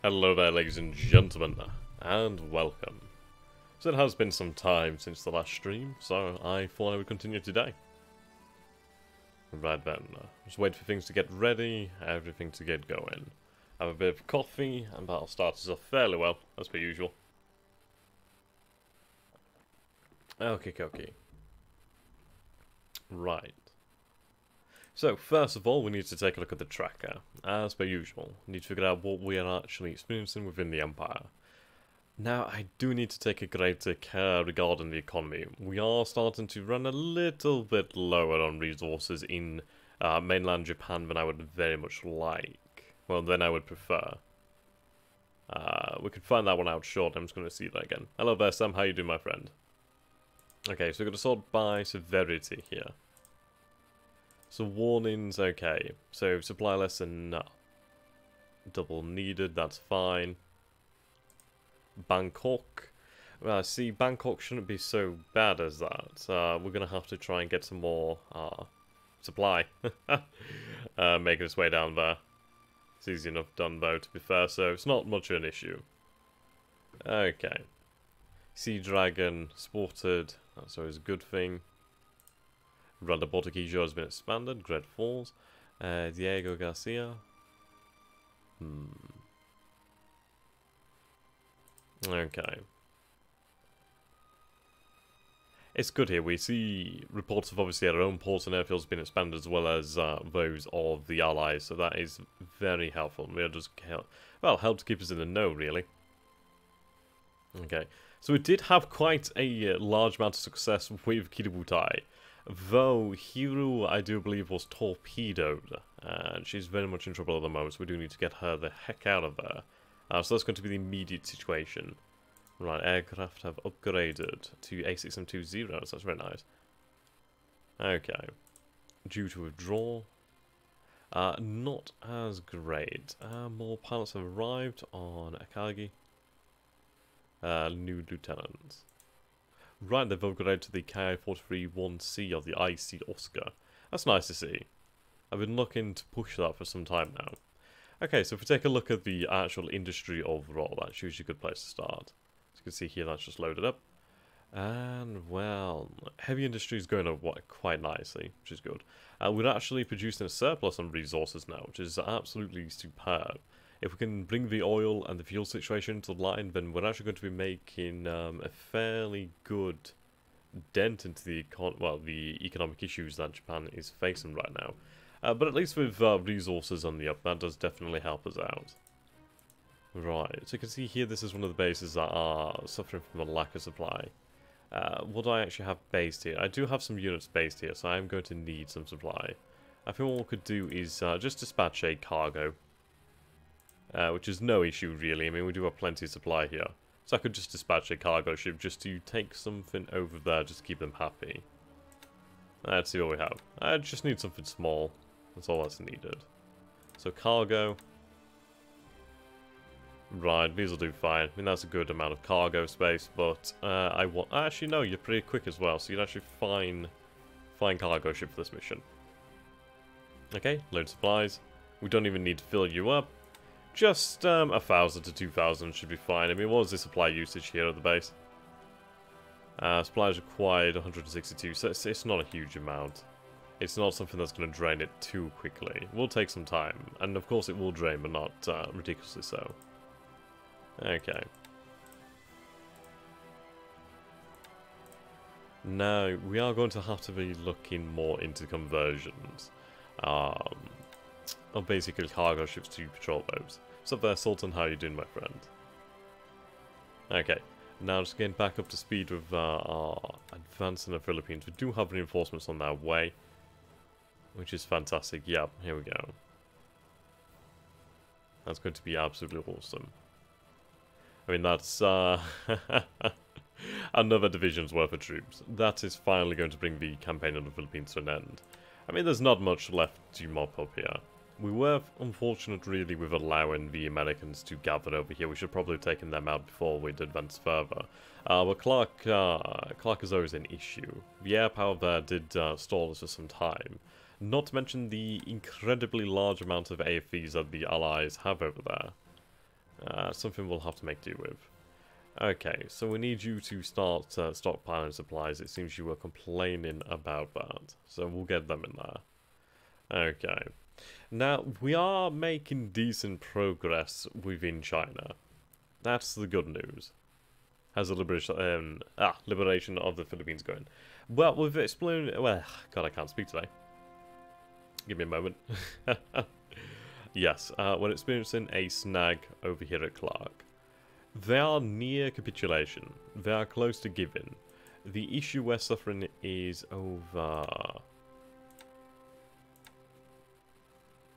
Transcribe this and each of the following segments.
Hello there, ladies and gentlemen, and welcome. So it has been some time since the last stream, so I thought I would continue today. Right then, just wait for things to get ready, everything to get going. Have a bit of coffee, and that'll start us off fairly well, as per usual. Okay. Right. So, first of all, we need to take a look at the tracker. As per usual, we need to figure out what we are actually experiencing within the Empire. Now, I do need to take a greater care regarding the economy. We are starting to run a little bit lower on resources in mainland Japan than I would very much like. Well, than I would prefer. We could find that one out short. I'm just going to see that again. Hello there, Sam. How you doing, my friend? Okay, so we're going to sort by severity here. So warnings, okay. So supply lesson, no. Double needed, that's fine. Bangkok. Well, see, Bangkok shouldn't be so bad as that. We're going to have to try and get some more supply. Making its way down there. It's easy enough done, though, to be fair, so it's not much of an issue. Okay. Sea Dragon spotted. That's always a good thing. Radar Portuguese has been expanded. Great Falls. Diego Garcia. Okay. It's good here. We see reports of obviously our own ports and airfields being expanded as well as those of the Allies. So that is very helpful. We'll just help to keep us in the know, really. Okay. So we did have quite a large amount of success with Kiributai. Though Hiru, I do believe, was torpedoed, and she's very much in trouble at the moment, so we do need to get her the heck out of there. So that's going to be the immediate situation. Right, aircraft have upgraded to A6720, so that's very nice. Okay. Due to withdraw. Not as great. More pilots have arrived on Akagi. New lieutenants. Right, they've upgraded to the Ki-43-1C of the IC Oscar. That's nice to see. I've been looking to push that for some time now. Okay, so if we take a look at the actual industry overall, that's usually a good place to start. As you can see here, that's just loaded up. And, well, heavy industry is going up quite nicely, which is good. We're actually producing a surplus on resources now, which is absolutely superb. If we can bring the oil and the fuel situation to line, then we're actually going to be making a fairly good dent into the economic issues that Japan is facing right now. But at least with resources on the up, that does definitely help us out. Right, so you can see here this is one of the bases that are suffering from a lack of supply. What do I actually have based here? I do have some units based here, so I'm going to need some supply. I think what we could do is just dispatch a cargo. Which is no issue really. I mean, we do have plenty of supply here. So I could just dispatch a cargo ship just to take something over there just to keep them happy. Let's see what we have. I just need something small. That's all that's needed. So cargo. Right, these will do fine. I mean, that's a good amount of cargo space, but I want... Actually, no, you're pretty quick as well, so you'd actually find cargo ship for this mission. Okay, load supplies. We don't even need to fill you up. Just 1,000 to 2,000 should be fine. I mean, what was the supply usage here at the base? Supplies required 162, so it's not a huge amount. It's not something that's going to drain it too quickly. It will take some time, and of course it will drain, but not ridiculously so. Okay. Now, we are going to have to be looking more into conversions. Of basically cargo ships to patrol boats. What's up there, Sultan? How you doing, my friend? Okay, now just getting back up to speed with our advance in the Philippines. We do have reinforcements on their way, which is fantastic. Yeah, here we go. That's going to be absolutely awesome. I mean, that's another division's worth of troops. That is finally going to bring the campaign in the Philippines to an end. I mean, there's not much left to mop up here. We were unfortunate, really, with allowing the Americans to gather over here. We should probably have taken them out before we'd advance further. But Clark is always an issue. The air power there did stall us for some time. Not to mention the incredibly large amount of AFVs that the Allies have over there. Something we'll have to make do with. Okay, so we need you to start stockpiling supplies. It seems you were complaining about that. So we'll get them in there. Okay. Now, we are making decent progress within China. That's the good news. How's the liberation of the Philippines going? Well, we've explained... Well, God, I can't speak today. Give me a moment. Yes, we're experiencing a snag over here at Clark. They are near capitulation. They are close to giving. The issue we're suffering is over...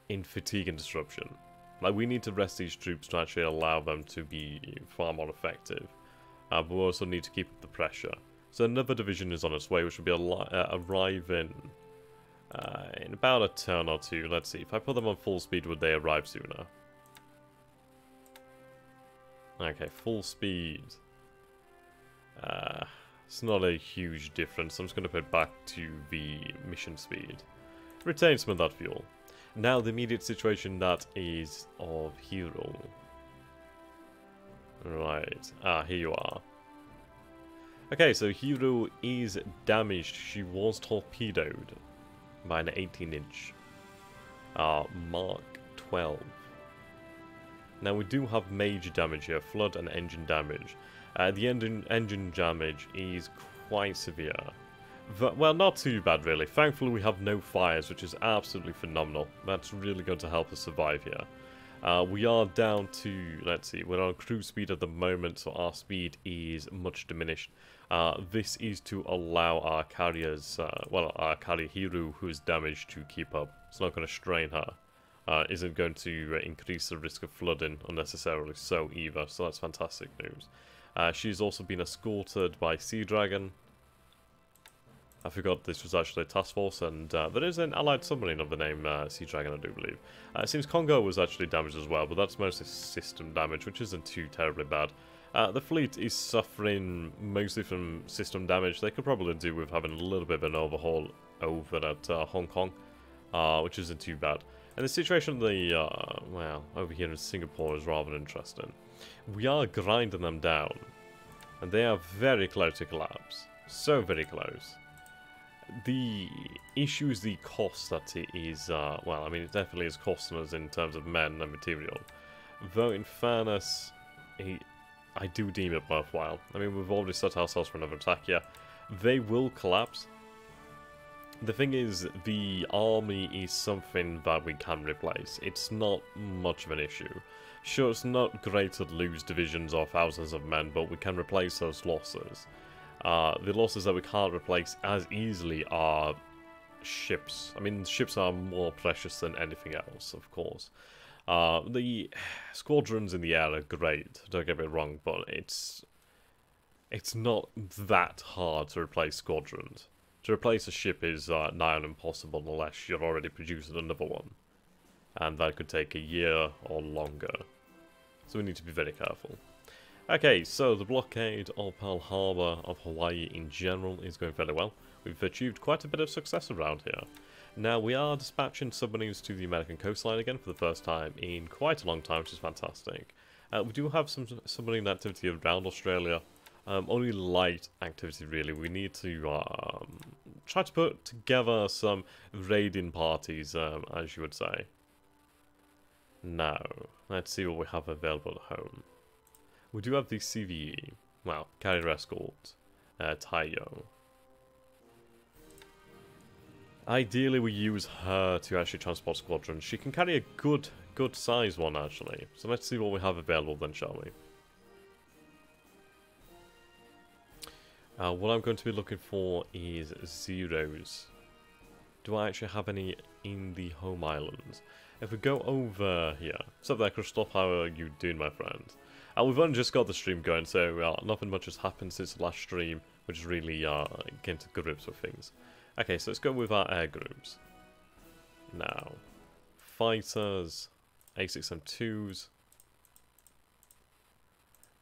in fatigue and disruption. Like, we need to rest these troops to actually allow them to be far more effective. But we also need to keep up the pressure. So another division is on its way, which will be arriving in about a turn or two. Let's see, if I put them on full speed, would they arrive sooner? Okay, full speed. It's not a huge difference. I'm just going to put it back to the mission speed. Retain some of that fuel. Now the immediate situation that is of Hero. Right, here you are. Okay, so Hero is damaged. She was torpedoed by an 18-inch Mark 12. Now we do have major damage here, flood and engine damage. The engine damage is quite severe. Well, not too bad really. Thankfully we have no fires, which is absolutely phenomenal. That's really going to help us survive here. We are down to, let's see, we're on cruise speed at the moment, so our speed is much diminished. This is to allow our carriers, our carrier Hero, who is damaged, to keep up. It's not going to strain her. Isn't going to increase the risk of flooding unnecessarily so either, so that's fantastic news. She's also been escorted by Sea Dragon. I forgot this was actually a task force, and there is an allied submarine of the name Sea Dragon, I do believe. It seems Congo was actually damaged as well, but that's mostly system damage, which isn't too terribly bad. The fleet is suffering mostly from system damage. They could probably do with having a little bit of an overhaul over at Hong Kong, which isn't too bad. And the situation over here in Singapore is rather interesting. We are grinding them down, and they are very close to collapse. So very close. The issue is the cost that it is, it definitely is costing us in terms of men and material. Though, in fairness, I do deem it worthwhile. I mean, we've already set ourselves for another attack here. They will collapse. The thing is, the army is something that we can replace. It's not much of an issue. Sure, it's not great to lose divisions or thousands of men, but we can replace those losses. The losses that we can't replace as easily are ships. I mean, ships are more precious than anything else, of course. The squadrons in the air are great, don't get me wrong, but it's not that hard to replace squadrons. To replace a ship is nigh on impossible unless you're already producing another one. And that could take a year or longer. So we need to be very careful. Okay, so the blockade of Pearl Harbor of Hawaii in general is going fairly well. We've achieved quite a bit of success around here. Now, we are dispatching submarines to the American coastline again for the first time in quite a long time, which is fantastic. We do have some submarine activity around Australia. Only light activity, really. We need to try to put together some raiding parties, as you would say. Now, let's see what we have available at home. We do have the CVE, well, Carrier Escort, Taiyo. Ideally, we use her to actually transport squadrons. She can carry a good size one, actually. So let's see what we have available then, shall we? What I'm going to be looking for is zeros. Do I actually have any in the home islands? If we go over here, what's up there, Christoph? How are you doing, my friend? We've only just got the stream going, so nothing much has happened since the last stream, which is really getting to grips with things. Okay, so let's go with our air groups. Now, fighters, A6M2s,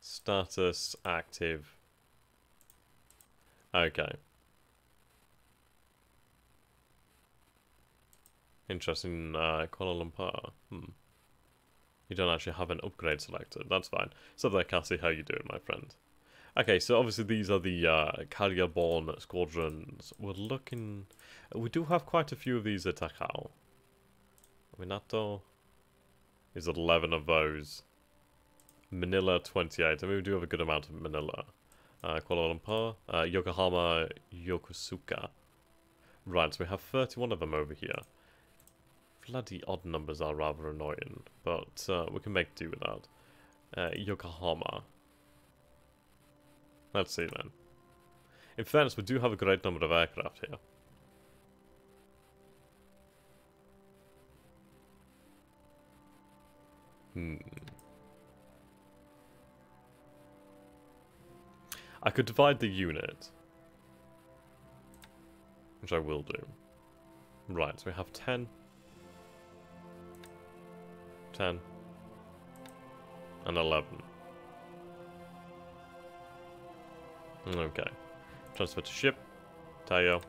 status, active. Okay. Interesting, Kuala Lumpur. You don't actually have an upgrade selected. That's fine. So there, Cassie, how you doing, my friend? Okay, so obviously these are the carrier-borne squadrons. We're looking... We do have quite a few of these at Takao. Minato is 11 of those. Manila, 28. I mean, we do have a good amount of Manila. Kuala Lumpur, Yokohama, Yokosuka. Right, so we have 31 of them over here. Bloody odd numbers are rather annoying, but we can make do with that. Yokohama. Let's see then. In fairness, we do have a great number of aircraft here. I could divide the unit, which I will do. Right, so we have 10, 10, and 11. Okay. Transfer to ship. Tayo.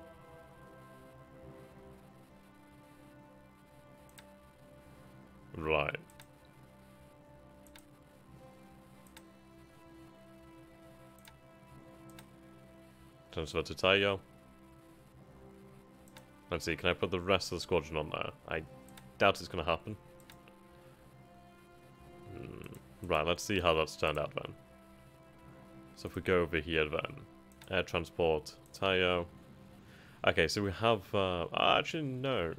Right. Transfer to Tayo. Let's see, can I put the rest of the squadron on there? I doubt it's going to happen. Right, let's see how that's turned out then. So if we go over here then. Air transport, Tayo. Okay, so we have... actually, no.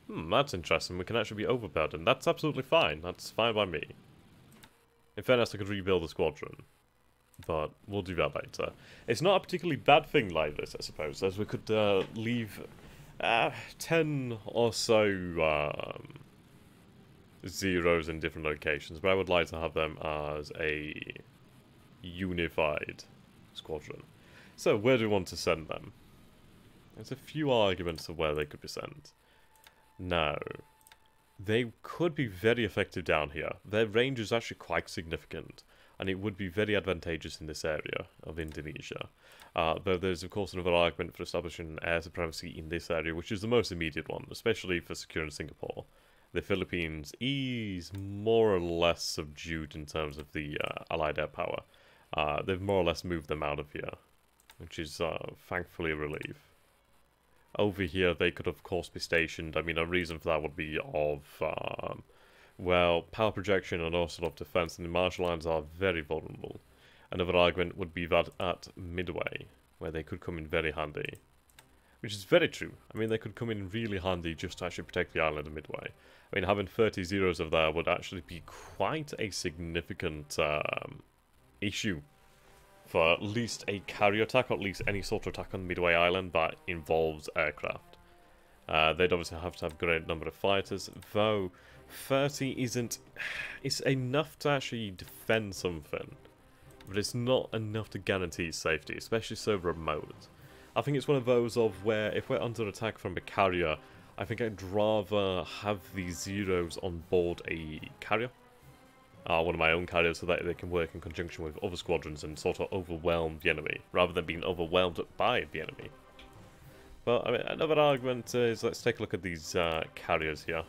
That's interesting. We can actually be overburdened. That's absolutely fine. That's fine by me. In fairness, I could rebuild the squadron. But we'll do that later. It's not a particularly bad thing like this, I suppose, as we could leave 10 or so zeros in different locations, but I would like to have them as a unified squadron. So, where do we want to send them? There's a few arguments of where they could be sent. Now, they could be very effective down here. Their range is actually quite significant, and it would be very advantageous in this area of Indonesia. Though there's of course another argument for establishing air supremacy in this area, which is the most immediate one, especially for securing Singapore. The Philippines is more or less subdued in terms of the Allied air power. They've more or less moved them out of here, which is thankfully a relief. Over here they could of course be stationed. I mean, a reason for that would be of... well, power projection and also of defense, and the Marshall Lines are very vulnerable. Another argument would be that at Midway, where they could come in very handy. Which is very true. I mean, they could come in really handy just to actually protect the island of Midway. I mean, having 30 zeros of there would actually be quite a significant issue for at least a carrier attack, or at least any sort of attack on Midway Island that involves aircraft. They'd obviously have to have a great number of fighters, though 30 isn't... It's enough to actually defend something, but it's not enough to guarantee safety, especially so remote. I think it's one of those of where, if we're under attack from a carrier, I think I'd rather have these zeros on board a carrier. One of my own carriers, so that they can work in conjunction with other squadrons and sort of overwhelm the enemy, rather than being overwhelmed by the enemy. But, I mean, another argument is, let's take a look at these carriers here.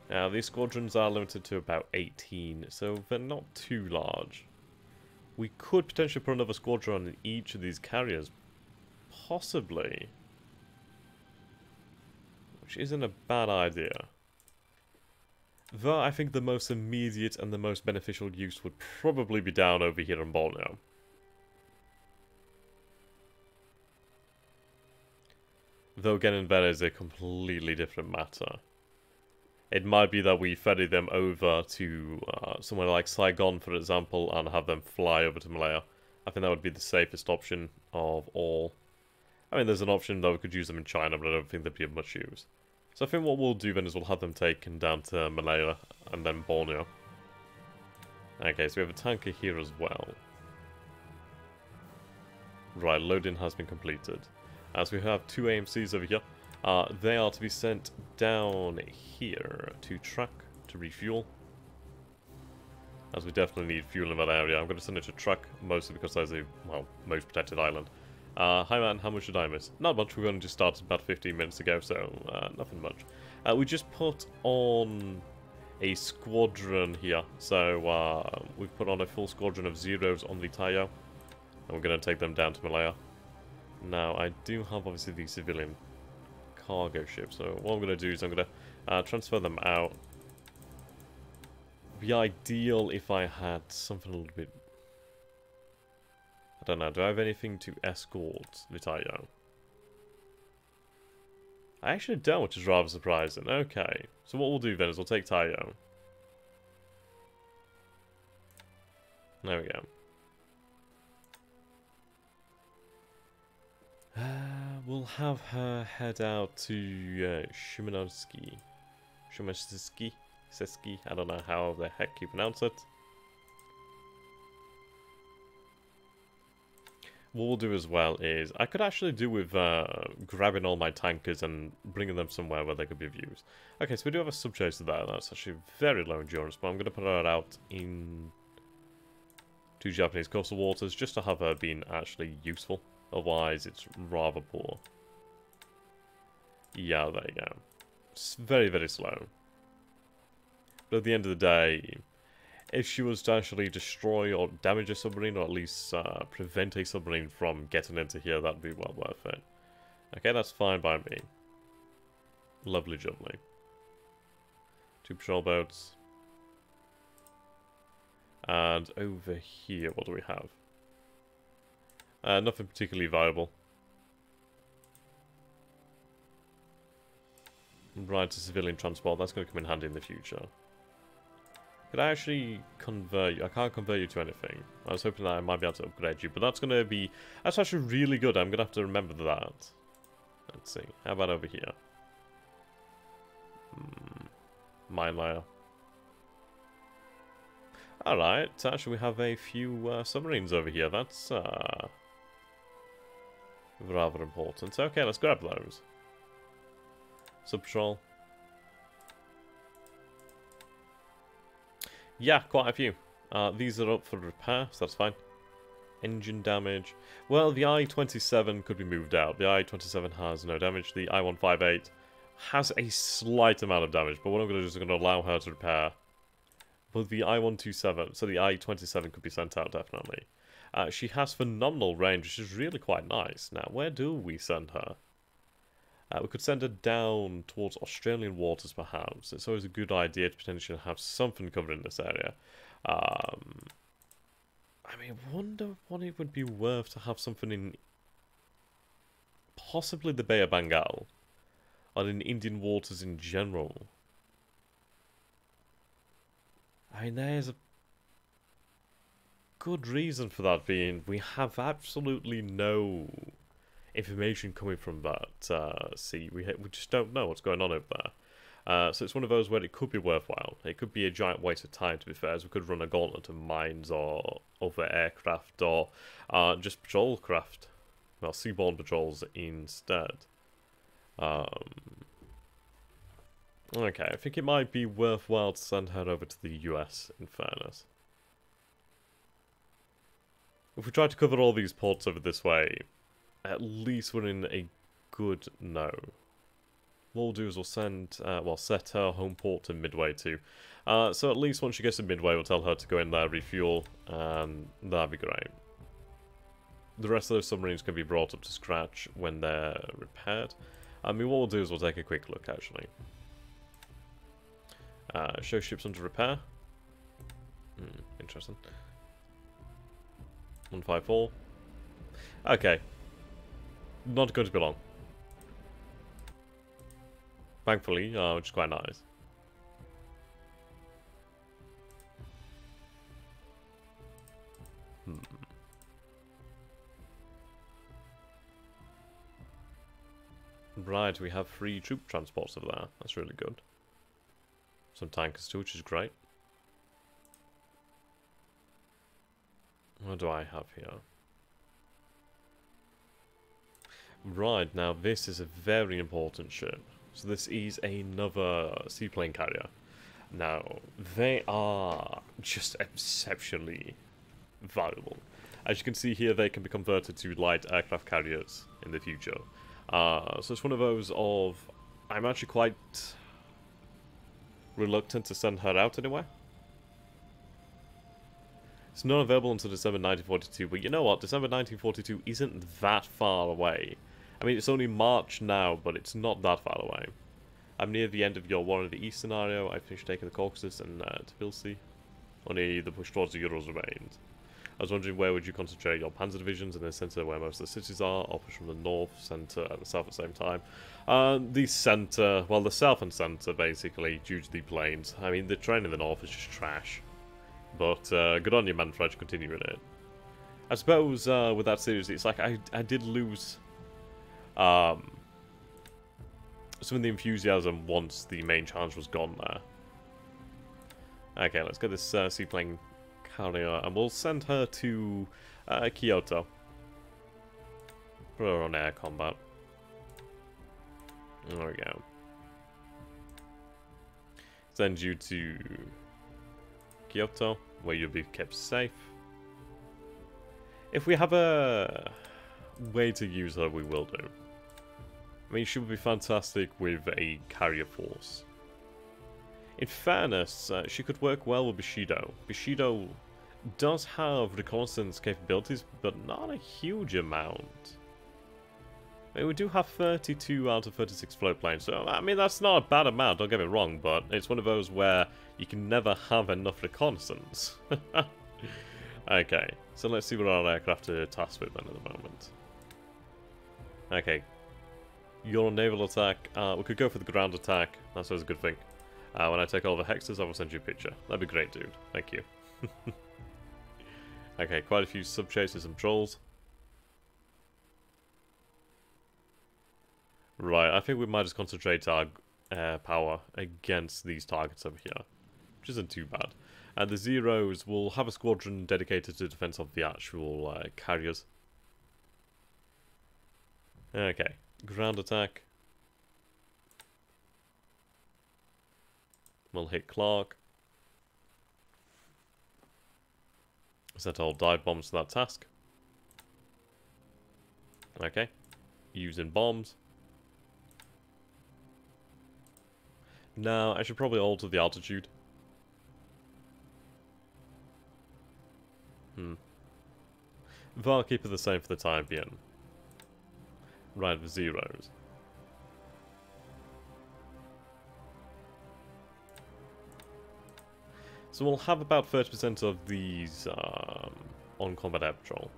Now, these squadrons are limited to about 18, so they're not too large. We could potentially put another squadron in each of these carriers, possibly. Which isn't a bad idea. Though I think the most immediate and the most beneficial use would probably be down over here in Borneo. Though again, that is a completely different matter. It might be that we ferry them over to somewhere like Saigon, for example, and have them fly over to Malaya. I think that would be the safest option of all. I mean, there's an option that we could use them in China, but I don't think they'd be of much use. So I think what we'll do then is we'll have them taken down to Malaya and then Borneo. Okay, so we have a tanker here as well. Right, loading has been completed. As we have 2 AMCs over here. They are to be sent down here to Truck to refuel. As we definitely need fuel in that area. I'm going to send it to Truck, mostly because there's a, well, most protected island. Hi man, how much did I miss? Not much, we've only just started about 15 minutes ago, so nothing much. We just put on a squadron here. So we've put on a full squadron of zeros on the Tayo, and we're going to take them down to Malaya. Now, I do have obviously the civilian cargo ship, so what I'm going to do is I'm going to transfer them out. It'd be ideal if I had something a little bit... I don't know, do I have anything to escort the Tayo? I actually don't, which is rather surprising. Okay, so what we'll do then is we'll take Tayo. There we go. We'll have her head out to Shimanovsky. Seski, I don't know how the heck you pronounce it. What we'll do as well is, I could actually do with grabbing all my tankers and bringing them somewhere where they could be of use. Okay, so we do have a subchaser there. That's actually very low endurance, but I'm going to put her out in two Japanese coastal waters just to have her being actually useful. Otherwise, it's rather poor. Yeah, there you go. It's very, very slow. But at the end of the day, if she was to actually destroy or damage a submarine, or at least prevent a submarine from getting into here, that'd be well worth it. Okay, that's fine by me. Lovely jubbly. 2 patrol boats. And over here, what do we have? Nothing particularly viable. Right, to civilian transport, that's going to come in handy in the future. Could I actually convert you? I can't convert you to anything. I was hoping that I might be able to upgrade you, but that's going to be... That's actually really good. I'm going to have to remember that. Let's see. How about over here? Mine layer. Alright, actually we have a few submarines over here. That's rather important. Okay, let's grab those. Sub-patrol. Yeah, quite a few. These are up for repair, so that's fine. Engine damage. Well, the I-27 could be moved out. The I-27 has no damage. The I-158 has a slight amount of damage, but what I'm going to do is I'm going to allow her to repair. But the I-127, so the I-27 could be sent out, definitely. She has phenomenal range, which is really quite nice. Now, where do we send her? We could send her down towards Australian waters, perhaps. It's always a good idea to potentially have something covered in this area. I mean, I wonder what it would be worth to have something in possibly the Bay of Bengal, or in Indian waters in general. I mean, there's a good reason for that being we have absolutely no information coming from that sea. We just don't know what's going on over there. So it's one of those where it could be worthwhile. It could be a giant waste of time, to be fair, as we could run a gauntlet of mines or other aircraft or just patrol craft. Well, seaborne patrols instead. Okay, I think it might be worthwhile to send her over to the US, in fairness. If we try to cover all these ports over this way, at least we're in a good no. What we'll do is we'll send, set her home port to Midway too. So at least once she gets to Midway, we'll tell her to go in there, refuel, and that'd be great. The rest of those submarines can be brought up to scratch when they're repaired. I mean, what we'll do is we'll take a quick look, actually. Show ships under repair. Interesting. 154. Okay. Not going to be long. Thankfully, which is quite nice. Right, we have 3 troop transports over there. That's really good. Some tankers too, which is great. What do I have here? Right, now this is a very important ship. So this is another seaplane carrier. Now, they are just exceptionally valuable. As you can see here, they can be converted to light aircraft carriers in the future. So it's one of those of... I'm actually quite reluctant to send her out anywhere. It's not available until December 1942, but you know what? December 1942 isn't that far away. I mean, it's only March now, but it's not that far away. I'm near the end of your War in the East scenario. I finished taking the Caucasus and Tbilisi. Only the push towards the Urals remains. I was wondering where would you concentrate your panzer divisions in the centre where most of the cities are, or push from the north, centre, and the south at the same time. The centre, well, the south and centre, basically, due to the plains. I mean, the terrain in the north is just trash. But good on you, man, for actually continuing it. I suppose with that series, it's like I did lose some of the enthusiasm once the main challenge was gone there. Okay, let's get this seaplane carrier, and we'll send her to Kyoto. Put her on air combat. There we go. Send you to Kyoto, where you'll be kept safe. If we have a way to use her, we will do. I mean, she would be fantastic with a carrier force. In fairness, she could work well with Bushido. Bushido does have reconnaissance capabilities, but not a huge amount. I mean, we do have 32 out of 36 float planes, so I mean, that's not a bad amount, don't get me wrong, but it's one of those where you can never have enough reconnaissance. Okay, so let's see what our aircraft are tasked with then at the moment. Okay, your naval attack, we could go for the ground attack, that's always a good thing. When I take all the hexes, I will send you a picture. That'd be great, dude. Thank you. Okay, quite a few sub-chasers and trolls. Right, I think we might just concentrate our power against these targets over here, which isn't too bad. And the Zeros will have a squadron dedicated to defense of the actual carriers. Okay, ground attack. We'll hit Clark. Set all dive bombs to that task. Okay, using bombs. Now, I should probably alter the altitude. But I'll keep it the same for the time being. Right, the Zeros. So we'll have about 30% of these on combat air patrol.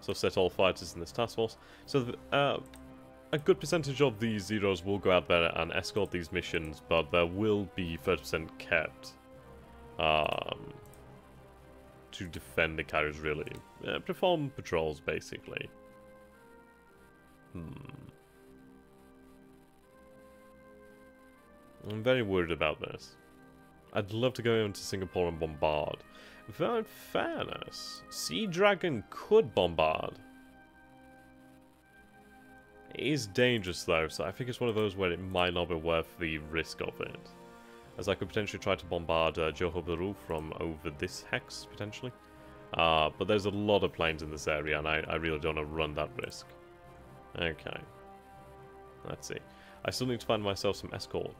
So set all fighters in this task force. So a good percentage of these Zeros will go out there and escort these missions, but there will be 30% kept to defend the carriers, really. Perform patrols, basically. I'm very worried about this. I'd love to go into Singapore and bombard. Though in fairness, Sea Dragon could bombard. It is dangerous though, so I think it's one of those where it might not be worth the risk of it. As I could potentially try to bombard Johor Bahru from over this hex, potentially. But there's a lot of planes in this area, and I really don't want to run that risk. Okay. Let's see. I still need to find myself some escort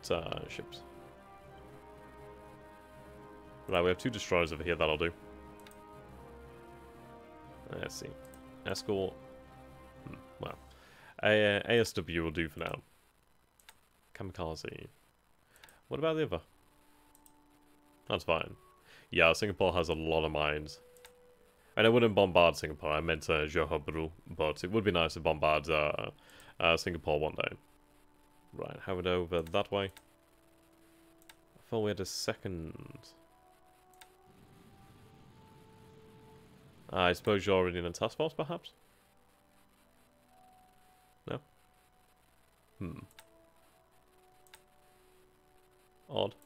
ships. Right, we have 2 destroyers over here, that'll do. Let's see. Escort. Well. ASW will do for now. Kamikaze. What about the other? That's fine. Yeah, Singapore has a lot of mines. And I wouldn't bombard Singapore, I meant Johor Bahru, but it would be nice to bombard Singapore one day. Right, have it over that way. I thought we had a second. I suppose you're already in a task force, perhaps? No? Odd.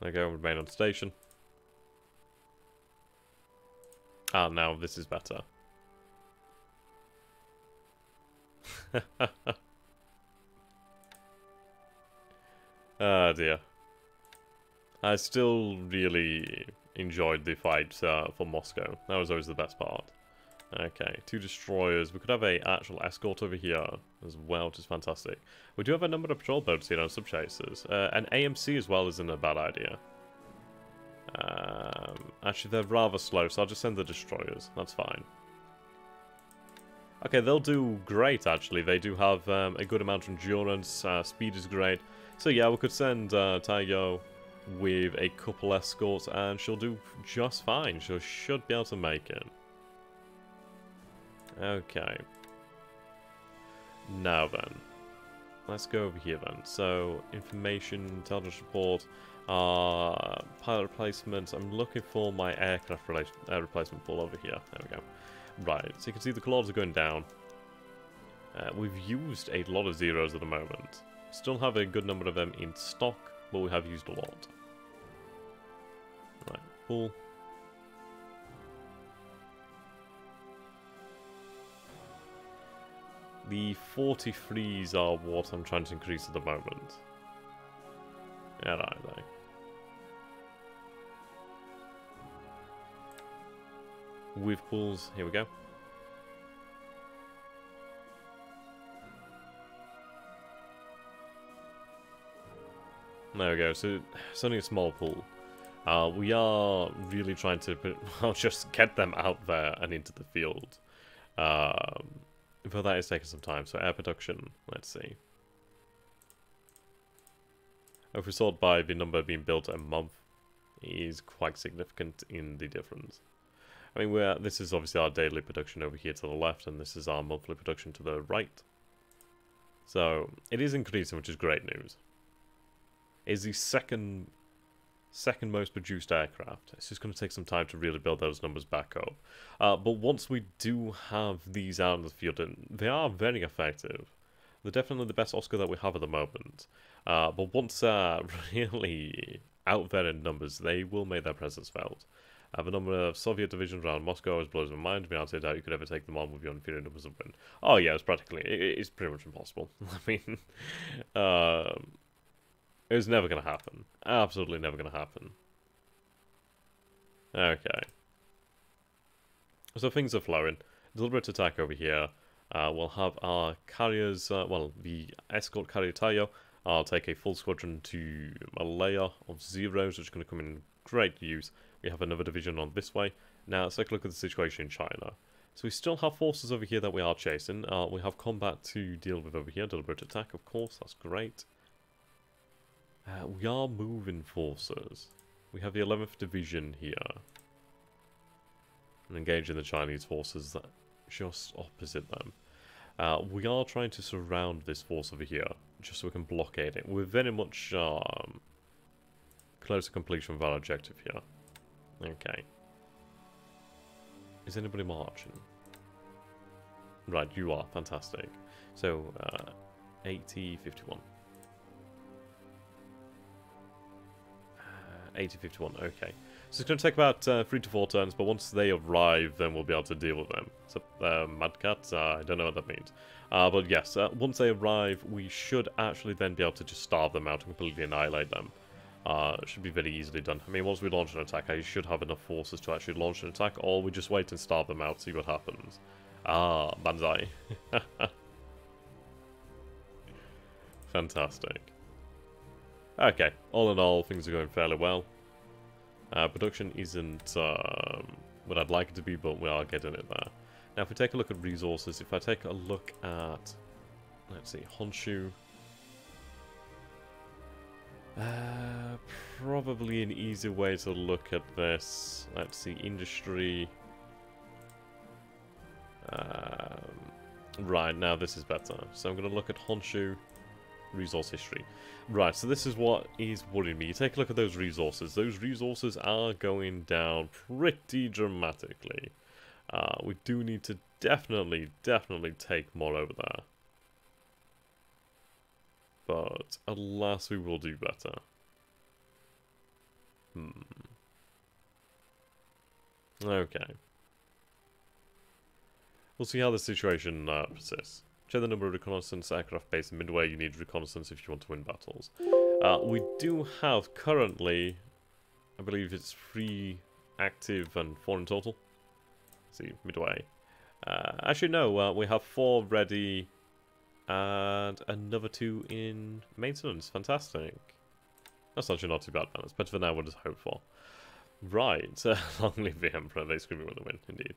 Okay, we'll remain on station. Ah, now this is better. Ah, dear. I still really enjoyed the fight for Moscow. That was always the best part. Okay, 2 destroyers. We could have a actual escort over here as well, which is fantastic. We do have a number of patrol boats here on sub-chasers. An AMC as well isn't a bad idea. Actually, they're rather slow, so I'll just send the destroyers. That's fine. Okay, they'll do great, actually. They do have a good amount of endurance. Speed is great. So yeah, we could send Taiyo with a couple escorts, and she'll do just fine. She should be able to make it. Okay. Now then. Let's go over here then. So, information, intelligence report, pilot replacement. I'm looking for my aircraft replacement pool over here. There we go. Right, so you can see the claws are going down. We've used a lot of zeros at the moment. Still have a good number of them in stock, but we have used a lot. Right, cool. The 43s are what I'm trying to increase at the moment. Yeah, are they? With pools, here we go. There we go, so it's only a small pool. We are really trying to just get them out there and into the field. But that is taking some time, so air production, let's see. If we sort by the number being built a month, is quite significant in the difference. I mean, this is obviously our daily production over here to the left, and this is our monthly production to the right. So, it is increasing, which is great news. It's the second most produced aircraft. It's just going to take some time to really build those numbers back up. But once we do have these out in the field, and they are very effective. They're definitely the best Oscar that we have at the moment. But once really out there in numbers, they will make their presence felt. The number of Soviet divisions around Moscow always blows my mind. I doubt you could ever take them on with your inferior numbers of win. Oh yeah, it's it's pretty much impossible. I mean, it was never going to happen. Absolutely never going to happen. Okay. So things are flowing. Deliberate attack over here. We'll have our carriers, well, the escort carrier Taiyo. I'll take a full squadron to Malaya of zeros, which is going to come in great use. We have another division on this way. Now, let's take a look at the situation in China. So we still have forces over here that we are chasing. We have combat to deal with over here. Deliberate attack, of course. That's great. We are moving forces. We have the 11th Division here. And engaging the Chinese forces that just opposite them. We are trying to surround this force over here, just so we can blockade it. We're very much close to completion of our objective here. Okay. Is anybody marching? Right, you are. Fantastic. So, 80, 51. 8051, okay. So it's going to take about 3 to 4 turns, but once they arrive, then we'll be able to deal with them. So, Mad Cat? I don't know what that means. But yes, once they arrive, we should actually then be able to just starve them out and completely annihilate them. It should be very easily done. I mean, once we launch an attack, I should have enough forces to actually launch an attack, or we just wait and starve them out, see what happens. Ah, Banzai. Fantastic. Okay, all in all, things are going fairly well. Production isn't what I'd like it to be, but we are getting it there. Now, if we take a look at resources, if I take a look at, let's see, Honshu. Probably an easy way to look at this. Let's see, industry. Right, now this is better. So I'm going to look at Honshu. Resource history. Right, so this is what is worrying me. You take a look at those resources. Those resources are going down pretty dramatically. We do need to definitely take more over there. But alas, we will do better. Okay. We'll see how the situation persists. Check the number of reconnaissance aircraft based in Midway. You need reconnaissance if you want to win battles. We do have currently, I believe it's 3 active and 4 in total. Let's see, midway. Actually, no, we have 4 ready and another 2 in maintenance. Fantastic. That's actually not too bad, man. It's better than I would have hoped for. Right, long live the Emperor. They scream with the win, indeed.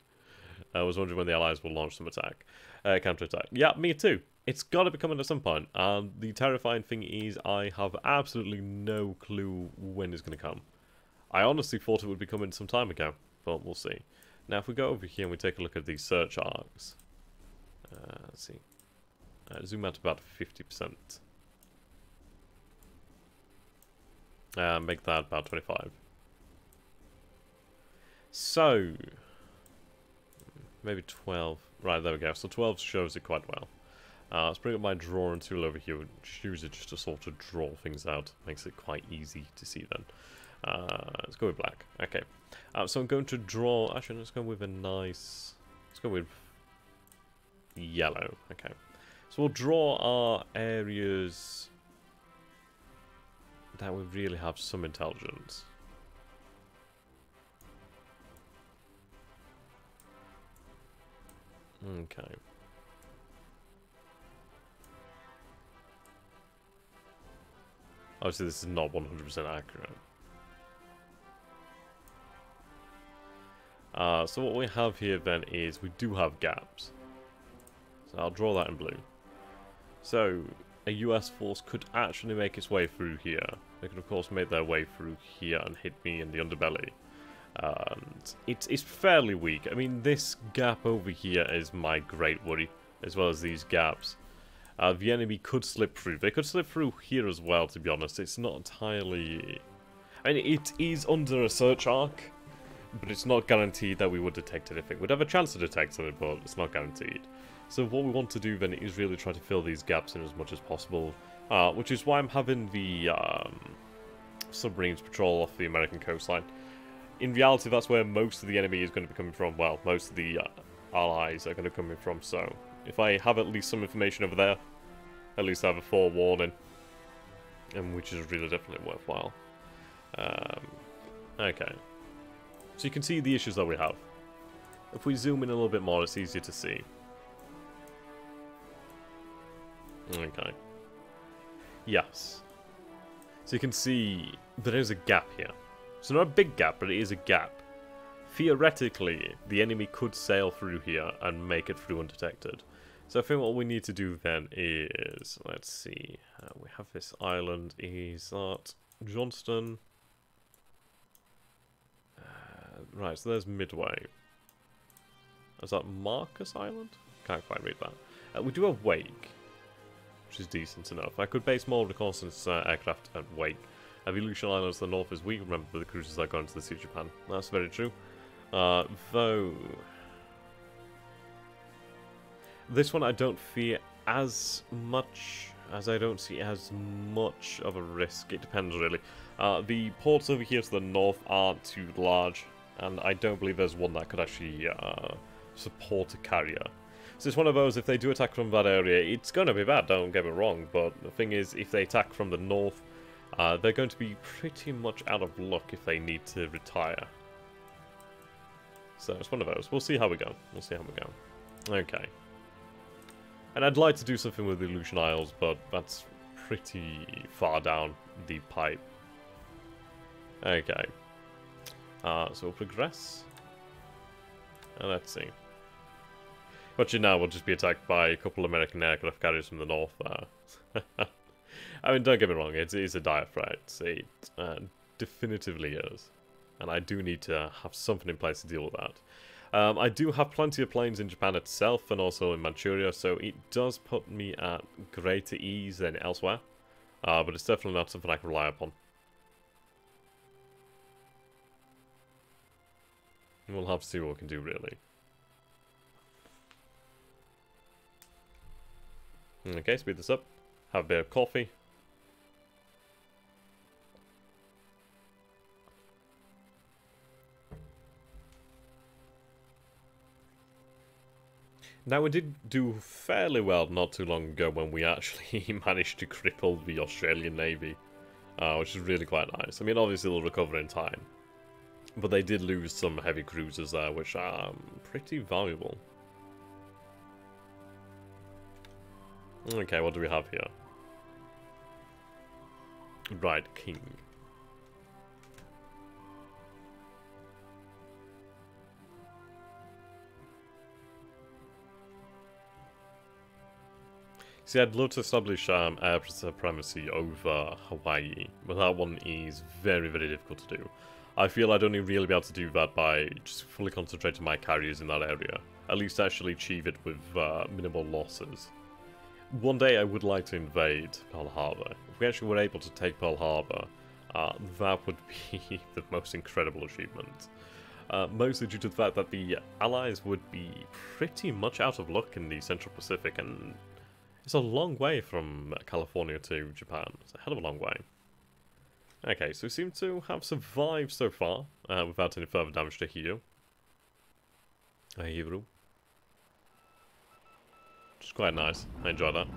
I was wondering when the Allies will launch some attack. Counter-attack. Yeah, me too. It's got to be coming at some point. And the terrifying thing is I have absolutely no clue when it's going to come. I honestly thought it would be coming some time ago, but we'll see. Now, if we go over here and we take a look at these search arcs. Let's see. Zoom out to about 50%. Make that about 25. So, maybe 12. Right, there we go. So 12 shows it quite well. Let's bring up my drawing tool over here. Use it just to sort of draw things out. Makes it quite easy to see then. Let's go with black. Okay. So I'm going to draw... Actually, let's go with a nice... Let's go with yellow. Okay. So we'll draw our areas that we really have some intelligence. Okay. Obviously, this is not 100% accurate. So what we have here then is we do have gaps. So I'll draw that in blue. So a US force could actually make its way through here. They could of course make their way through here and hit me in the underbelly. And it's fairly weak. I mean, this gap over here is my great worry, as well as these gaps. The enemy could slip through. They could slip through here as well, to be honest. It's not entirely... I mean, it is under a search arc, but it's not guaranteed that we would detect anything. We'd have a chance to detect something, but it's not guaranteed. So what we want to do then is really try to fill these gaps in as much as possible, which is why I'm having the submarines patrol off the American coastline. In reality, that's where most of the enemy is going to be coming from. Well, most of the allies are going to be coming from, so if I have at least some information over there, at least I have a forewarning, and which is really definitely worthwhile. Okay. So you can see the issues that we have. If we zoom in a little bit more, it's easier to see. Okay. Yes. So you can see there is a gap here. So not a big gap, but it is a gap. Theoretically, the enemy could sail through here and make it through undetected. So I think what we need to do then is, let's see, we have this island, is that Johnston? Right, so there's Midway. Is that Marcus Island? Can't quite read that. We do have Wake, which is decent enough. I could base more reconnaissance aircraft at Wake. Aleutian Islands to the north is weak. Remember the cruisers that got into the Sea of Japan. That's very true. Though... this one I don't fear as much, as I don't see as much of a risk. It depends, really. The ports over here to the north aren't too large, and I don't believe there's one that could actually support a carrier. So it's one of those, if they do attack from that area, it's going to be bad, don't get me wrong, but the thing is, if they attack from the north, they're going to be pretty much out of luck if they need to retire. So it's one of those. We'll see how we go. We'll see how we go. Okay. And I'd like to do something with the Aleutian Isles, but that's pretty far down the pipe. Okay. So we'll progress. And let's see. But now we'll just be attacked by a couple of American aircraft carriers from the north there. I mean, don't get me wrong, it is a dire threat. It definitively is. And I do need to have something in place to deal with that. I do have plenty of planes in Japan itself and also in Manchuria, so it does put me at greater ease than elsewhere. But it's definitely not something I can rely upon. We'll have to see what we can do, really. Okay, speed this up. Have a bit of coffee. Now, we did do fairly well not too long ago when we actually managed to cripple the Australian Navy, which is really quite nice. I mean, obviously they'll recover in time, But they did lose some heavy cruisers there, which are pretty valuable. Okay, what do we have here? Right, King. See, I'd love to establish air supremacy over Hawaii, but that one is very, very difficult to do. I feel I'd only really be able to do that by just fully concentrating my carriers in that area. At least actually achieve it with minimal losses. One day I would like to invade Pearl Harbor. If we actually were able to take Pearl Harbor, that would be the most incredible achievement. Mostly due to the fact that the Allies would be pretty much out of luck in the Central Pacific, and it's a long way from California to Japan. It's a hell of a long way. Okay, so we seem to have survived so far, without any further damage to Hiro. Hiro. Which is quite nice. I enjoy that.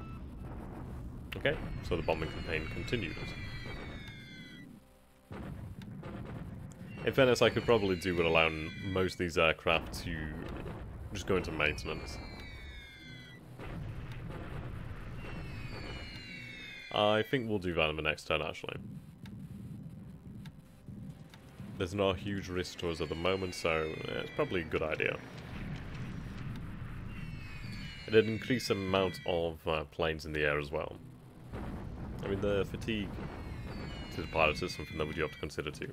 Okay, so the bombing campaign continues. In fairness, I could probably do with allowing most of these aircraft to just go into maintenance. I think we'll do that in the next turn, actually. There's not a huge risk to us at the moment, so it's probably a good idea. It'd increase the amount of planes in the air as well. I mean, the fatigue to the pilots is something that we do have to consider too.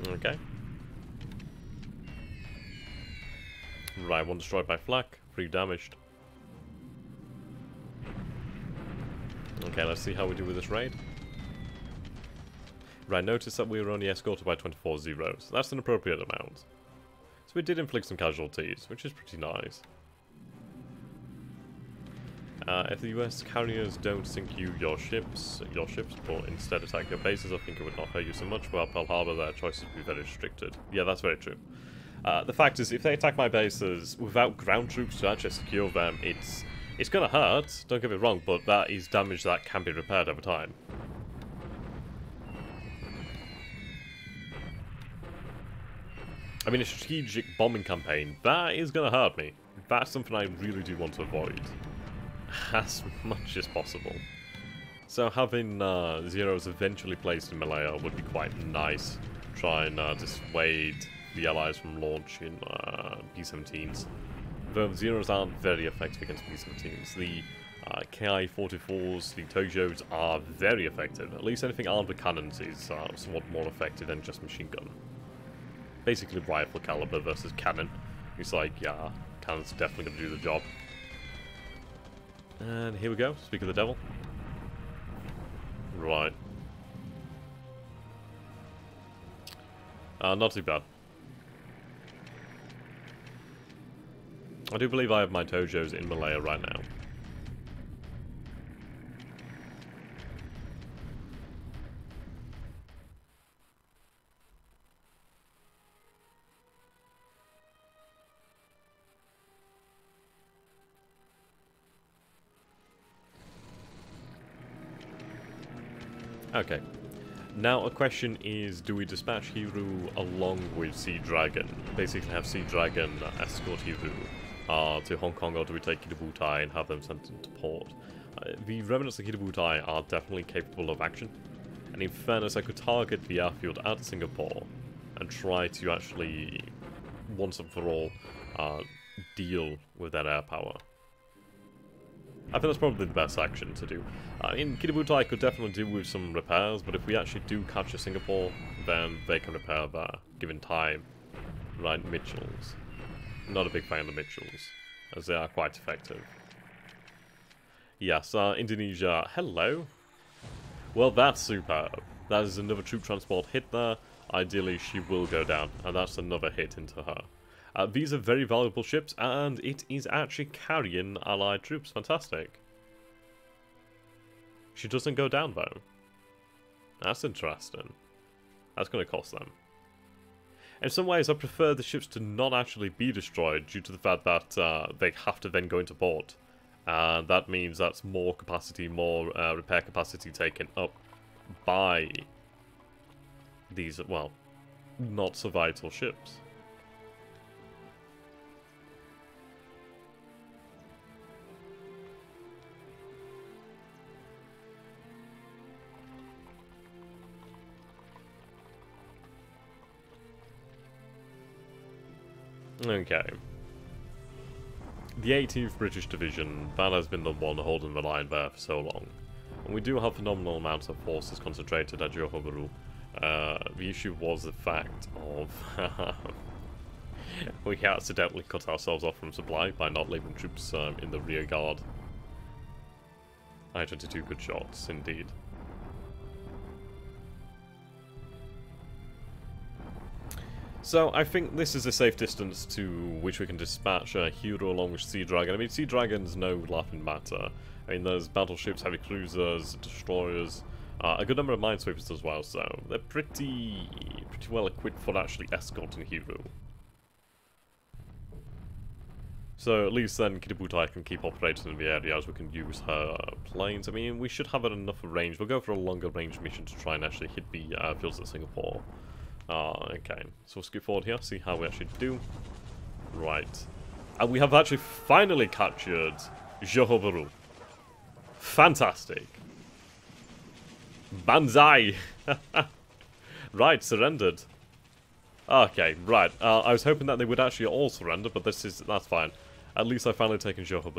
Okay. Right, one destroyed by flak, 3 damaged. Okay, let's see how we do with this raid. Right, notice that we were only escorted by 24 zeros. That's an appropriate amount. So we did inflict some casualties, which is pretty nice. If the US carriers don't sink your ships, but instead attack your bases, I think it would not hurt you so much. While Pearl Harbor, their choices would be very restricted. Yeah, that's very true. The fact is, if they attack my bases without ground troops to actually secure them, it's gonna hurt, don't get me wrong, but that is damage that can be repaired over time. I mean, a strategic bombing campaign, that is gonna hurt me. That's something I really do want to avoid. As much as possible. So having zeros eventually placed in Malaya would be quite nice. Try and dissuade the Allies from launching P-17s. Though zeros aren't very effective against P-17s. The Ki-44s, the Tojos are very effective. At least anything armed with cannons is somewhat more effective than just machine gun. Basically rifle caliber versus cannon. It's like, yeah, cannon's definitely going to do the job. And here we go, speak of the devil. Right. Not too bad. I do believe I have my Tojos in Malaya right now. Okay. Now a question is, do we dispatch Hiro along with Sea Dragon? Basically have Sea Dragon escort Hiro to Hong Kong, or do we take Kitabutai and have them sent into port? The remnants of Kitabutai are definitely capable of action. And in fairness, I could target the airfield at Singapore and try to actually, once and for all, deal with that air power. I think that's probably the best action to do. In Kitabutai, I could definitely do with some repairs, but if we actually do capture Singapore, then they can repair that, given time. Right, Mitchells. Not a big fan of the Mitchells, as they are quite effective. Yes, Indonesia, hello. Well, that's superb. That is another troop transport hit there. Ideally, she will go down, and that's another hit into her. These are very valuable ships, and it is actually carrying Allied troops. Fantastic. She doesn't go down, though. That's interesting. That's going to cost them. In some ways, I prefer the ships to not actually be destroyed, due to the fact that they have to then go into port. And that means that's more capacity, more repair capacity taken up by these, well, not so vital ships. Okay. The 18th British Division, that has been the one holding the line there for so long. And we do have phenomenal amounts of forces concentrated at Johor. The issue was the fact of we accidentally cut ourselves off from supply by not leaving troops in the rear guard. I-22 good shots, indeed. So, I think this is a safe distance to which we can dispatch a hero along with Sea Dragon. I mean, Sea Dragon's no laughing matter. I mean, there's battleships, heavy cruisers, destroyers, a good number of minesweepers as well, so they're pretty well equipped for actually escorting hero. So at least then Kitabutai can keep operating in the area as we can use her planes. I mean, we should have enough range. We'll go for a longer range mission to try and actually hit the fields at Singapore. Okay, so we'll skip forward here, see how we actually do. Right. And we have actually finally captured Johor. Fantastic. Banzai! Right, surrendered. Okay, right. I was hoping that they would actually all surrender, but that's fine. At least I've finally taken Johor.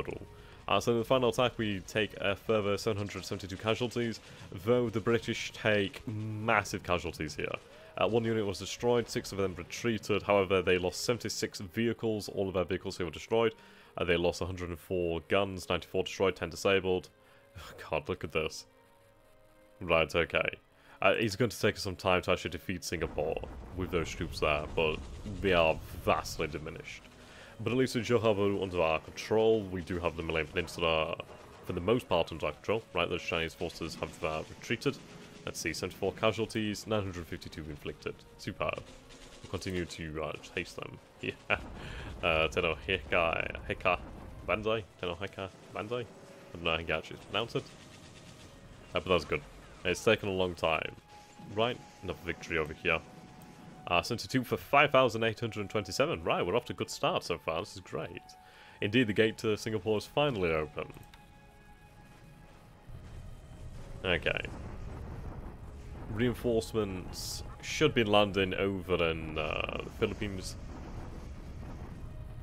So in the final attack we take a further 772 casualties, though the British take massive casualties here. One unit was destroyed, 6 of them retreated, however they lost 76 vehicles, all of their vehicles here were destroyed. They lost 104 guns, 94 destroyed, 10 disabled. Oh god, look at this. Right, okay. It's going to take us some time to actually defeat Singapore with those troops there, but they are vastly diminished. But at least with Johor under our control, we do have the Malayan Peninsula for the most part under our control. Right, those Chinese forces have retreated. Let's see, 74 casualties, 952 inflicted. Superb. We'll continue to chase them. Yeah. Teno Heka Banzai? Teno Heka Banzai? I don't know how you actually pronounce it. But that's good. It's taken a long time. Right, another victory over here. 72 for 5,827. Right, we're off to a good start so far. This is great. Indeed, the gate to Singapore is finally open. Okay. Reinforcements should be landing over in the Philippines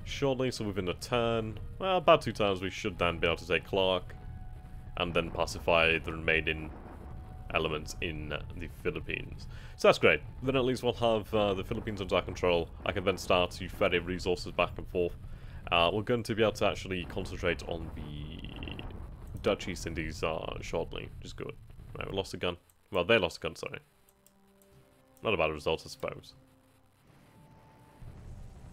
shortly, so within a turn, well, about 2 turns, we should then be able to take Clark and then pacify the remaining elements in the Philippines. So that's great. Then at least we'll have the Philippines under our control. I can then start to ferry resources back and forth. We're going to be able to actually concentrate on the Dutch East Indies shortly, which is good. Right, we lost a gun. Well, they lost a gun, sorry. Not a bad result, I suppose.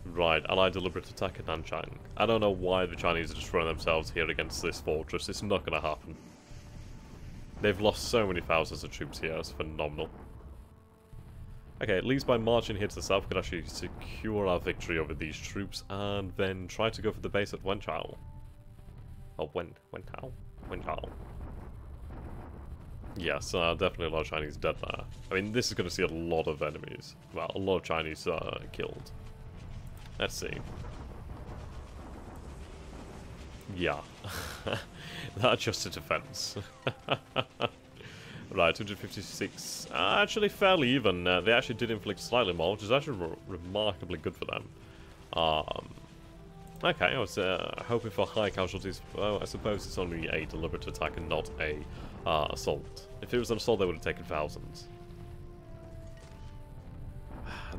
Right, Allied deliberate attack at Nanchang. I don't know why the Chinese are destroying themselves here against this fortress. It's not going to happen. They've lost so many thousands of troops here. It's phenomenal. Okay, at least by marching here to the south, we could actually secure our victory over these troops and then try to go for the base at Wenchao. Oh, Wenchao. Yes, definitely a lot of Chinese dead there. I mean, this is going to see a lot of enemies. Well, a lot of Chinese killed. Let's see. Yeah. That's just a defense. Right, 256. Actually, fairly even. They actually did inflict slightly more, which is actually remarkably good for them. Okay, I was hoping for high casualties. Well, I suppose it's only a deliberate attack and not a assault. If it was an assault, they would have taken thousands.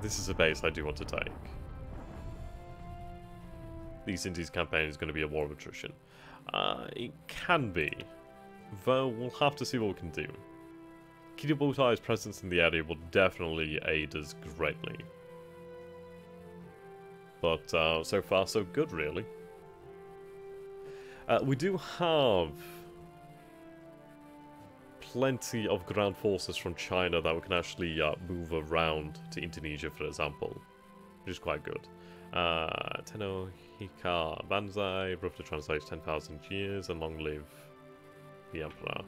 This is a base I do want to take. The East Indies campaign is going to be a war of attrition. It can be, though we'll have to see what we can do. Kiributai's presence in the area will definitely aid us greatly. But so far so good, really. We do have plenty of ground forces from China that we can actually move around to Indonesia, for example, which is quite good. Teno Hika Banzai, roughly translates 10,000 years, and long live the Emperor.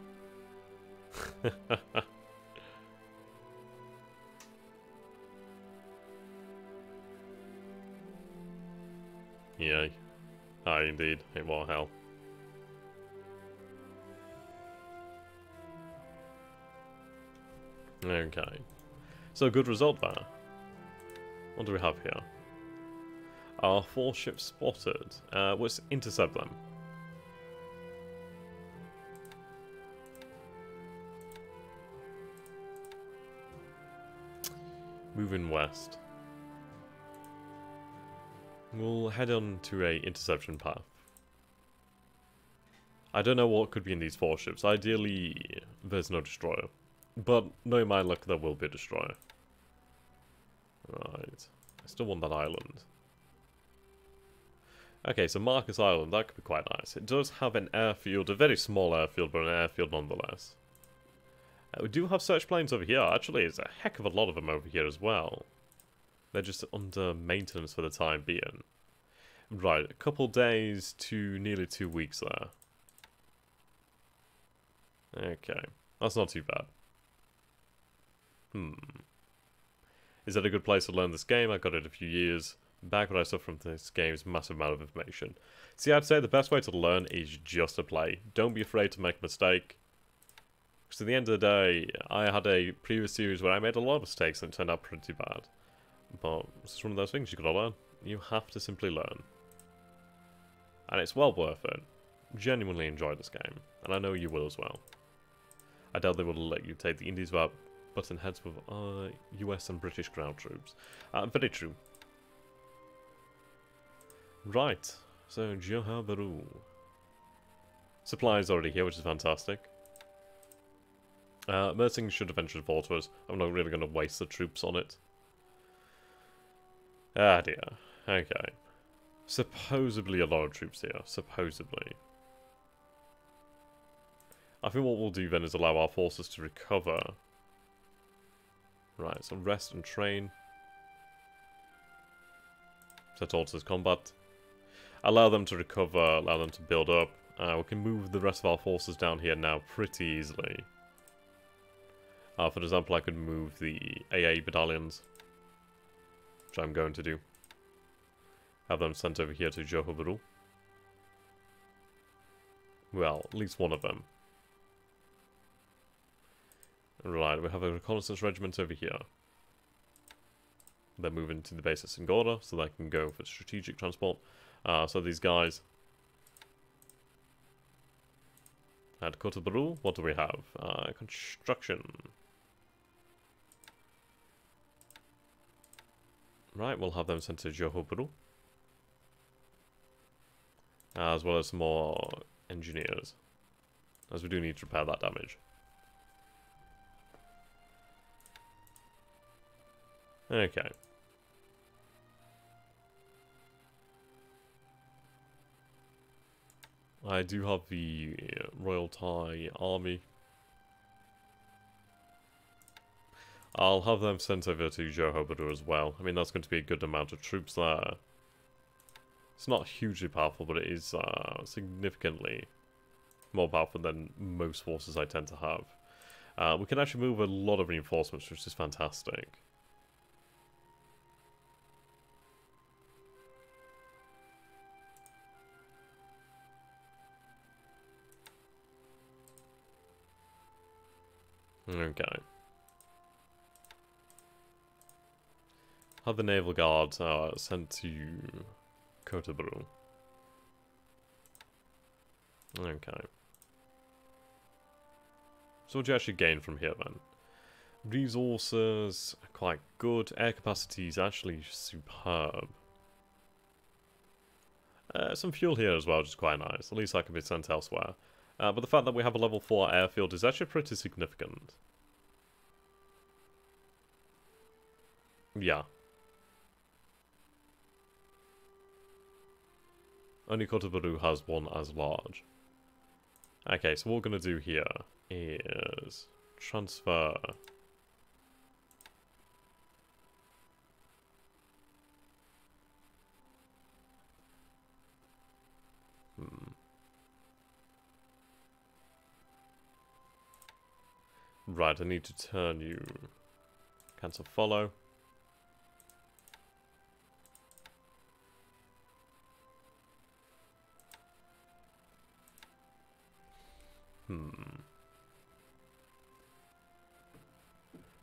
Yay. Aye, indeed. It was hell. Okay. So, good result there. What do we have here? Our 4 ships spotted. Let's intercept them. Moving west. We'll head on to a interception path. I don't know what could be in these 4 ships. Ideally, there's no destroyer. But, knowing my luck, there will be a destroyer. Right. I still want that island. Okay, so Marcus Island, that could be quite nice. It does have an airfield, a very small airfield, but an airfield nonetheless. We do have search planes over here. Actually, there's a heck of a lot of them over here as well. They're just under maintenance for the time being. Right, a couple days to nearly 2 weeks there. Okay, that's not too bad. Is that a good place to learn this game? I got it a few years back, but I suffer from this game's massive amount of information. See, I'd say the best way to learn is just to play. Don't be afraid to make a mistake. Because at the end of the day, I had a previous series where I made a lot of mistakes and it turned out pretty bad. But it's just one of those things you gotta learn. You have to simply learn. And it's well worth it. Genuinely enjoy this game. And I know you will as well. I doubt they will let you take the Indies without button heads with US and British ground troops. Very true. Right. So, Johor Bahru. Supply is already here, which is fantastic. Mersing should eventually fall to us. I'm not really going to waste the troops on it. Ah dear. Okay. Supposedly a lot of troops here. Supposedly. I think what we'll do then is allow our forces to recover. Right, so rest and train. Set alters combat. Allow them to recover, allow them to build up. We can move the rest of our forces down here now pretty easily. For example, I could move the AA battalions, which I'm going to do. Have them sent over here to Johor Bahru. Well, at least one of them. Right, we have a reconnaissance regiment over here. They're moving to the base at Singora, so they can go for strategic transport. So these guys... At Kota Bahru, what do we have? Construction. Right, we'll have them sent to Johor Bahru. As well as some more engineers. As we do need to repair that damage. Okay. I do have the Royal Thai Army. I'll have them sent over to Johor Bahru as well. I mean, that's going to be a good amount of troops there. It's not hugely powerful, but it is significantly more powerful than most forces I tend to have. We can actually move a lot of reinforcements, which is fantastic. Okay. Have the Naval Guard sent to Kota Bahru. Okay. So what do you actually gain from here then? Resources are quite good. Air capacity is actually superb. Some fuel here as well, which is quite nice. At least that can be sent elsewhere. But the fact that we have a level 4 airfield is actually pretty significant. Yeah. Only Kota Bahru has one as large. Okay, so what we're going to do here is transfer. Right, I need to turn you. Cancel follow.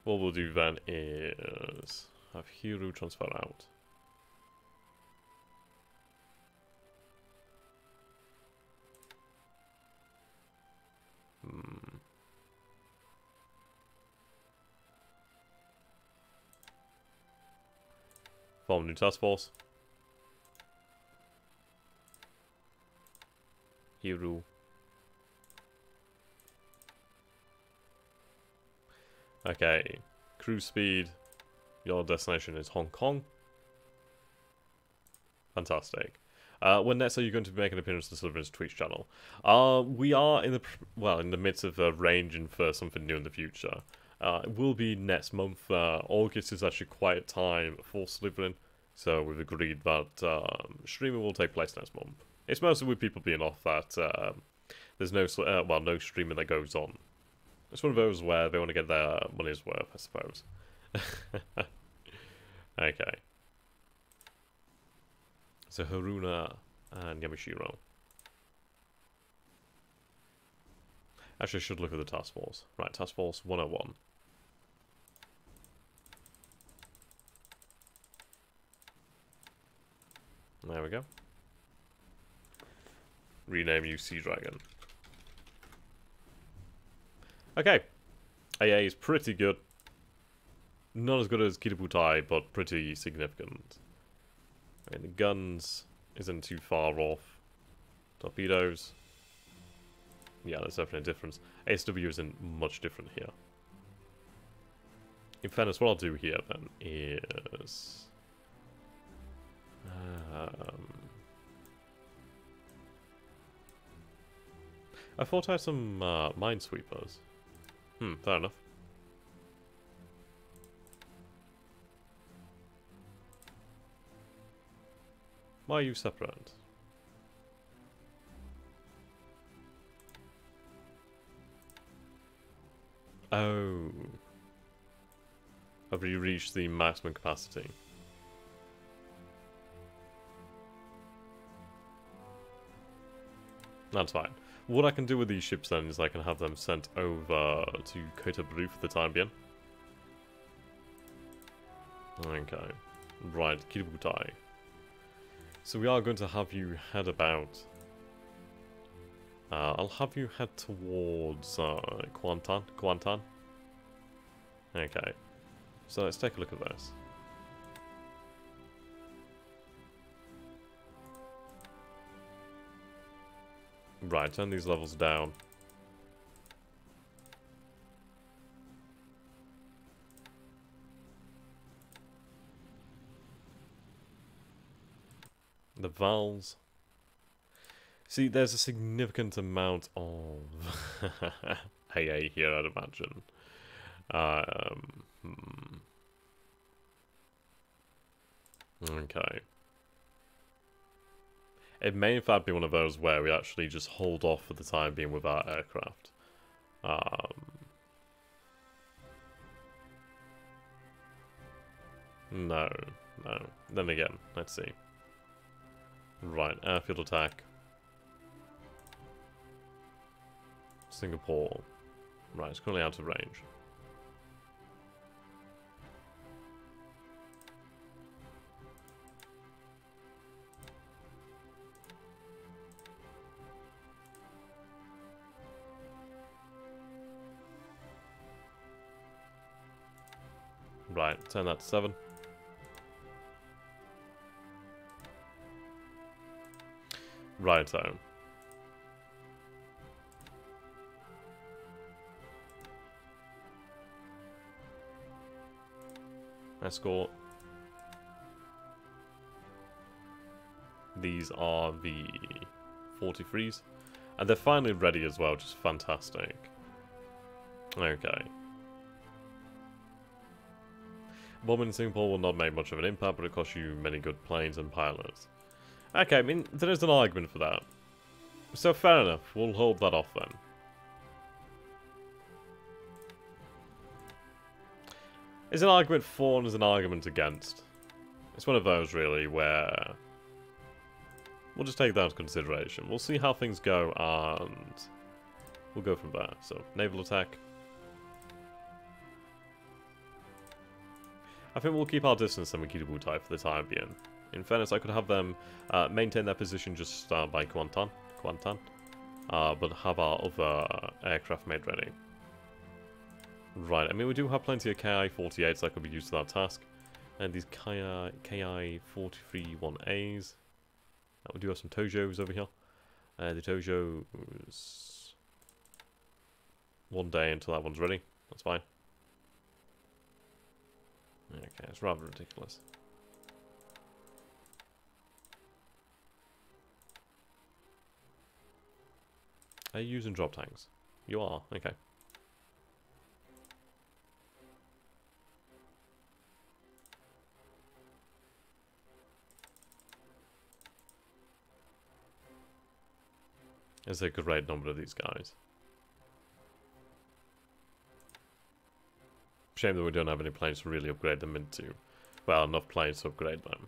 What we'll do then is have Hero transfer out. Form new task force. Hero. Okay. Cruise speed. Your destination is Hong Kong. Fantastic. When next are you going to make an appearance to Submarine's Twitch channel? We are in the midst of arranging for something new in the future. It will be next month. August is actually quiet time for Submarine, so we've agreed that streaming will take place next month. It's mostly with people being off that there's no no streaming that goes on. It's one of those where they want to get their money's worth, I suppose. Okay. So Haruna and Yamashiro. Actually, I should look at the task force. Right, task force 101. There we go. Rename you Sea Dragon. Okay. AA is pretty good. Not as good as Kitabutai, but pretty significant. And the guns isn't too far off. Torpedoes. Yeah, there's definitely a difference. ASW isn't much different here. In fairness, what I'll do here then is... I thought I had some minesweepers. Fair enough. Why are you separate? Oh. Have you reached the maximum capacity? That's fine. What I can do with these ships then is I can have them sent over to Kota Bru for the time being. Okay. Right, Kiributai. So we are going to have you head about... I'll have you head towards Kuantan. Okay. So let's take a look at this. Right, turn these levels down. The valves. See, there's a significant amount of AA here, I'd imagine. Okay. It may in fact be one of those where we actually just hold off for the time being with our aircraft. No. Then again, let's see. Right, airfield attack. Singapore. Right, it's currently out of range. Right, turn that to 7. Right, so. Escort. These are the 43s. And they're finally ready as well, just fantastic. Okay. Bombing in Singapore will not make much of an impact, but it costs you many good planes and pilots. Okay, I mean, there is an argument for that. So fair enough, we'll hold that off then. There's an argument for and there's an argument against. It's one of those, really, where... we'll just take that into consideration. We'll see how things go, and... we'll go from there. So, naval attack. I think we'll keep our distance and we keep the Wutai for the time being. In fairness, I could have them maintain their position just by Kuantan, but have our other aircraft made ready. Right, I mean, we do have plenty of Ki-48s that could be used for that task. And these Ki-43-1As. We do have some Tojos over here. The Tojo is 1 day until that one's ready. That's fine. Okay, it's rather ridiculous. Are you using drop tanks? You are, okay. There's a great number of these guys. Shame that we don't have any planes to really upgrade them into. Well, enough planes to upgrade them.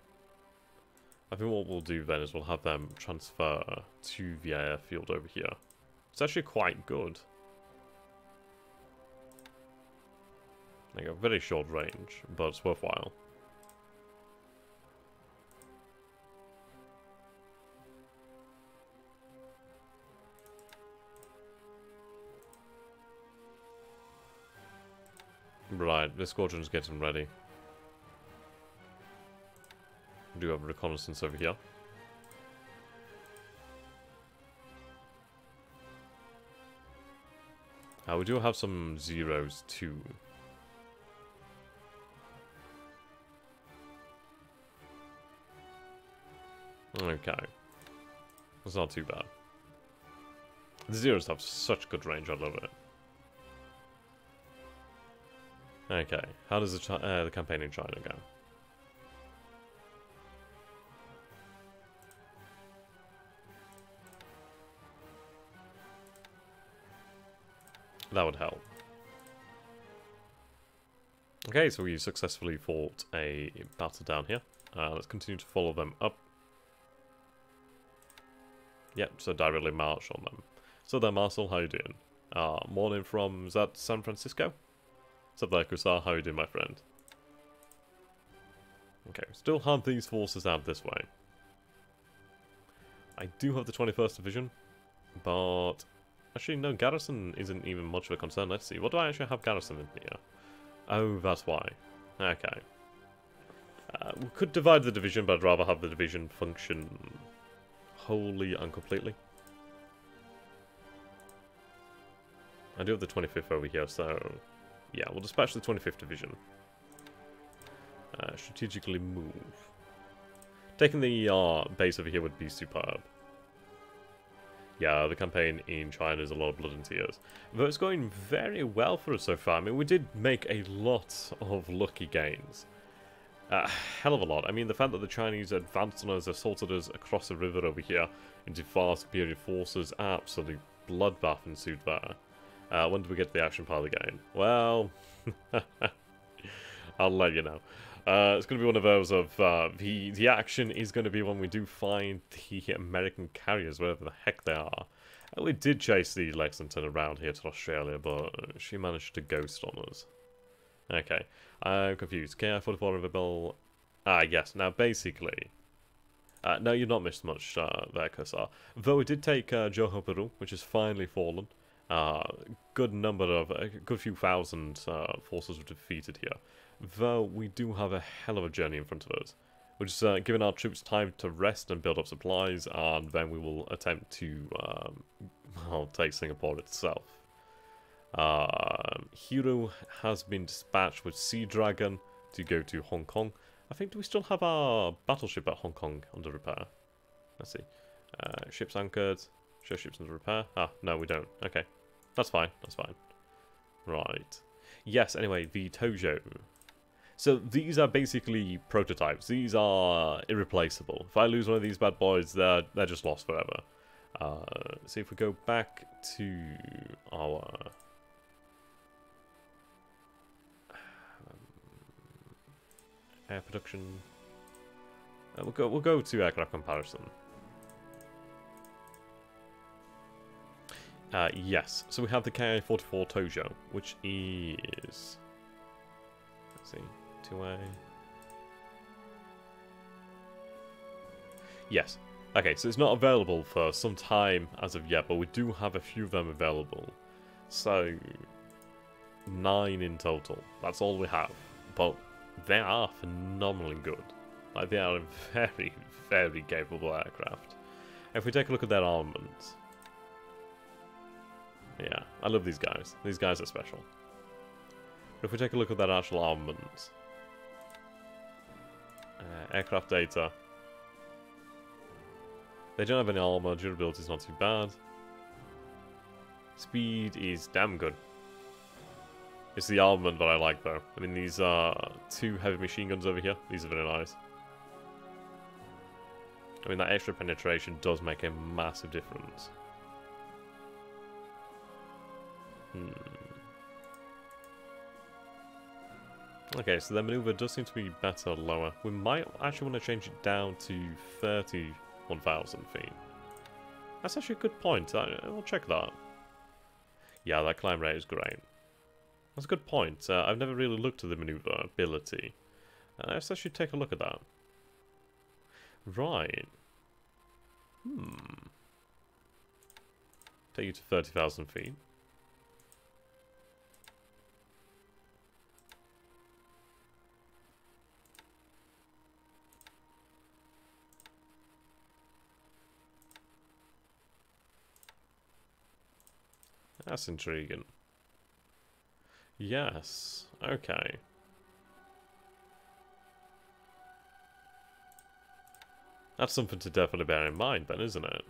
I think what we'll do then is we'll have them transfer to the airfield over here. It's actually quite good. They got very short range, but it's worthwhile. Right, this squadron's getting ready. We do have a reconnaissance over here. We do have some zeros too. Okay. That's not too bad. The zeros have such good range, I love it. Okay, how does the campaign in China go? That would help. Okay, so we successfully fought a battle down here. Let's continue to follow them up. Yep, so directly march on them. So there, Marcel, how you doing? Morning from, is that San Francisco? What's up there, Kusar? How you doing, my friend? Okay, still have these forces out this way. I do have the 21st Division, but actually no, garrison isn't even much of a concern. Let's see, what do I actually have garrison in here? Oh, that's why. Okay. We could divide the division, but I'd rather have the division function wholly and completely. I do have the 25th over here, so yeah, we'll dispatch the 25th Division. Strategically move. Taking the base over here would be superb. Yeah, the campaign in China is a lot of blood and tears. Though it's going very well for us so far. I mean, we did make a lot of lucky gains. Hell of a lot. I mean, the fact that the Chinese advanced on us, assaulted us across the river over here into far superior forces, absolute bloodbath ensued there. When do we get to the action part of the game? Well, I'll let you know. It's going to be one of those of, the action is going to be when we do find the American carriers, wherever the heck they are. We did chase the Lexington around here to Australia, but she managed to ghost on us. Okay, I'm confused. Ki-44 Rebel. Yes, now basically, no, you've not missed much there, Kusar. Though we did take Johor Peru, which has finally fallen. Good number of, a good few thousand forces were defeated here. Though we do have a hell of a journey in front of us. We're just giving our troops time to rest and build up supplies, and then we will attempt to, well, take Singapore itself. Hero has been dispatched with Sea Dragon to go to Hong Kong. I think, do we still have our battleship at Hong Kong under repair? Let's see. Ships anchored. Show ships under repair. No, we don't. Okay. That's fine. That's fine. Right. Yes, anyway, the Tojo. So these are basically prototypes. These are irreplaceable. If I lose one of these bad boys, they're just lost forever. See if we go back to our air production. We'll go to aircraft comparison. Yes, so we have the Ki-44 Tojo, which is, let's see, 2A. Yes. Okay, so it's not available for some time as of yet, but we do have a few of them available. So, 9 in total. That's all we have. But they are phenomenally good. Like, they are a very, very capable aircraft. If we take a look at their armament. Yeah, I love these guys. These guys are special. But if we take a look at their actual armament. Aircraft data. They don't have any armor, durability is not too bad. Speed is damn good. It's the armament that I like though. I mean, these are 2 heavy machine guns over here. These are very nice. I mean, that extra penetration does make a massive difference. Okay, so their maneuver does seem to be better lower. We might actually want to change it down to 31,000 feet. That's actually a good point. I'll check that. Yeah, that climb rate is great. That's a good point. I've never really looked at the maneuver ability. Let's actually take a look at that. Right. Take you to 30,000 feet. That's intriguing. Yes. Okay. That's something to definitely bear in mind, then, isn't it?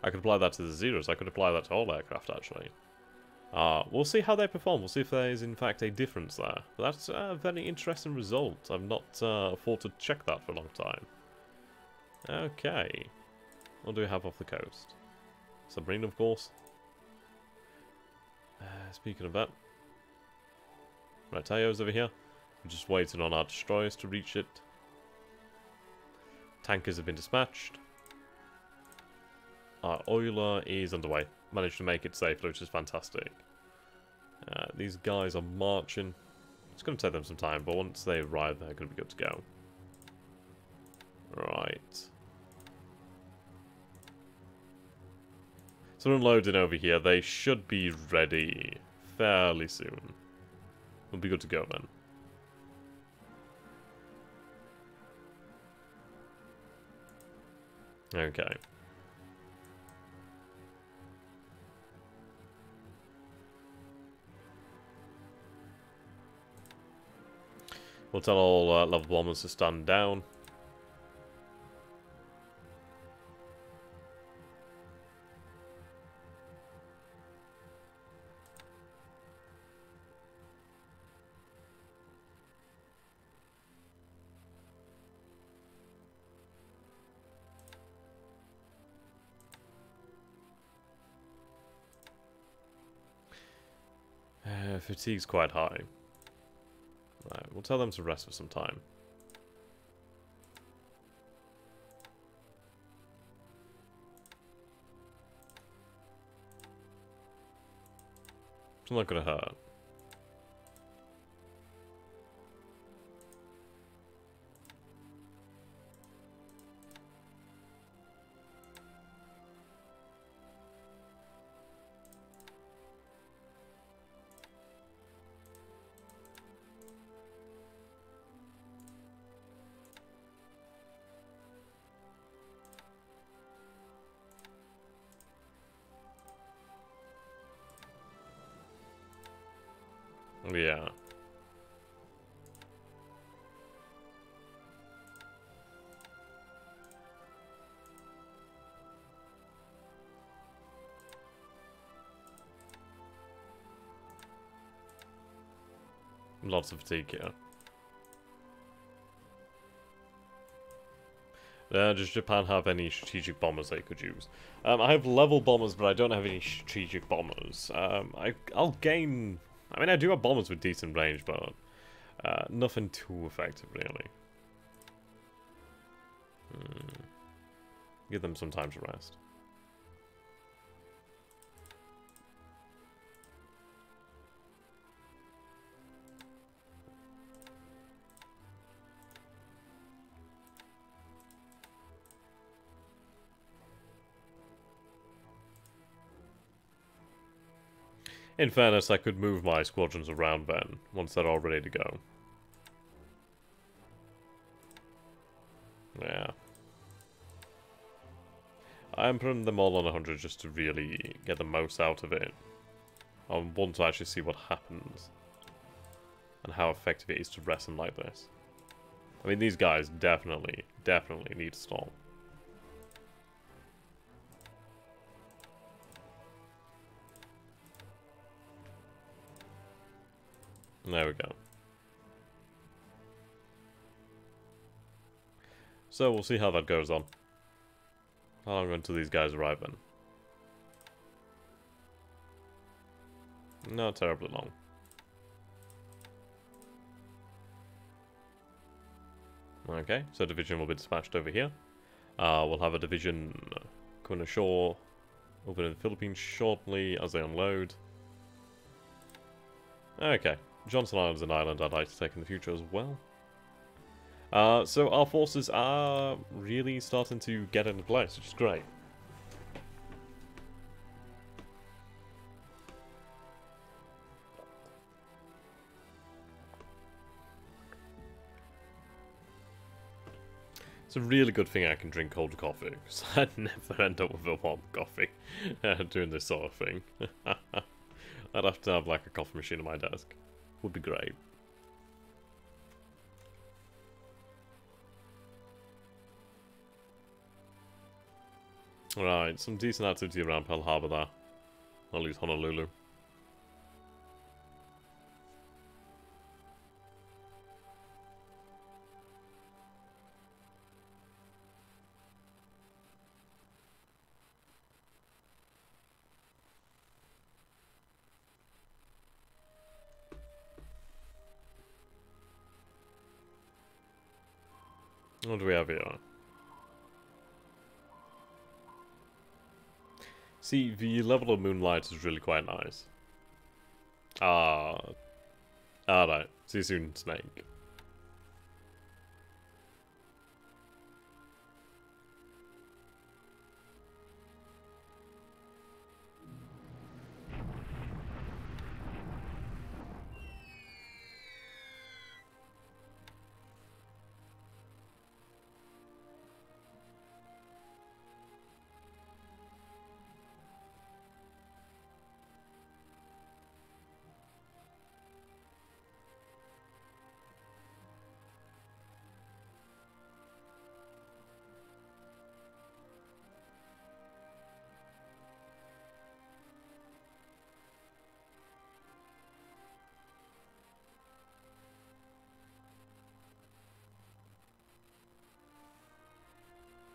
I could apply that to the Zeros. I could apply that to all aircraft, actually. We'll see how they perform. We'll see if there is, in fact, a difference there. But that's a very interesting result. I've not thought to check that for a long time. Okay. What do we have off the coast? Submarine, of course. Speaking of that. Right, Tayo's over here. We're just waiting on our destroyers to reach it. Tankers have been dispatched. Our oiler is underway. Managed to make it safely, which is fantastic. These guys are marching. It's going to take them some time, but once they arrive, they're going to be good to go. Right. So unloading over here, they should be ready fairly soon. We'll be good to go then. Okay. We'll tell all level bombers to stand down. Fatigue's quite high. Right, we'll tell them to rest for some time. It's not gonna hurt. Yeah. Lots of fatigue here. Does Japan have any strategic bombers they could use? I have level bombers, but I don't have any strategic bombers. I'll gain... I mean, I do have bombers with decent range, but nothing too effective, really. Give them some time to rest. In fairness, I could move my squadrons around then, once they're all ready to go. Yeah. I'm putting them all on 100 just to really get the most out of it. I want to actually see what happens. And how effective it is to rest them like this. I mean, these guys definitely need to stop. There we go. So we'll see how that goes on. How long until these guys arrive then? Not terribly long. Okay, so division will be dispatched over here. We'll have a division coming ashore over in the Philippines shortly as they unload. Okay, Johnson Island is an island I'd like to take in the future as well. So our forces are really starting to get into place, which is great. It's a really good thing I can drink cold coffee, because I'd never end up with a warm coffee doing this sort of thing. I'd have to have like a coffee machine on my desk. Would be great. Right, some decent activity around Pearl Harbor there. At least Honolulu. What do we have here? See, the level of moonlight is really quite nice. Alright. See you soon, Snake.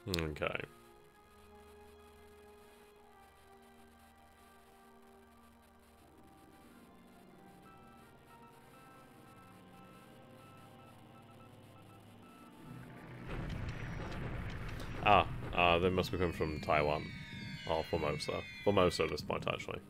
Okay. They must be coming from Taiwan. Or Formosa. Formosa at this point, actually.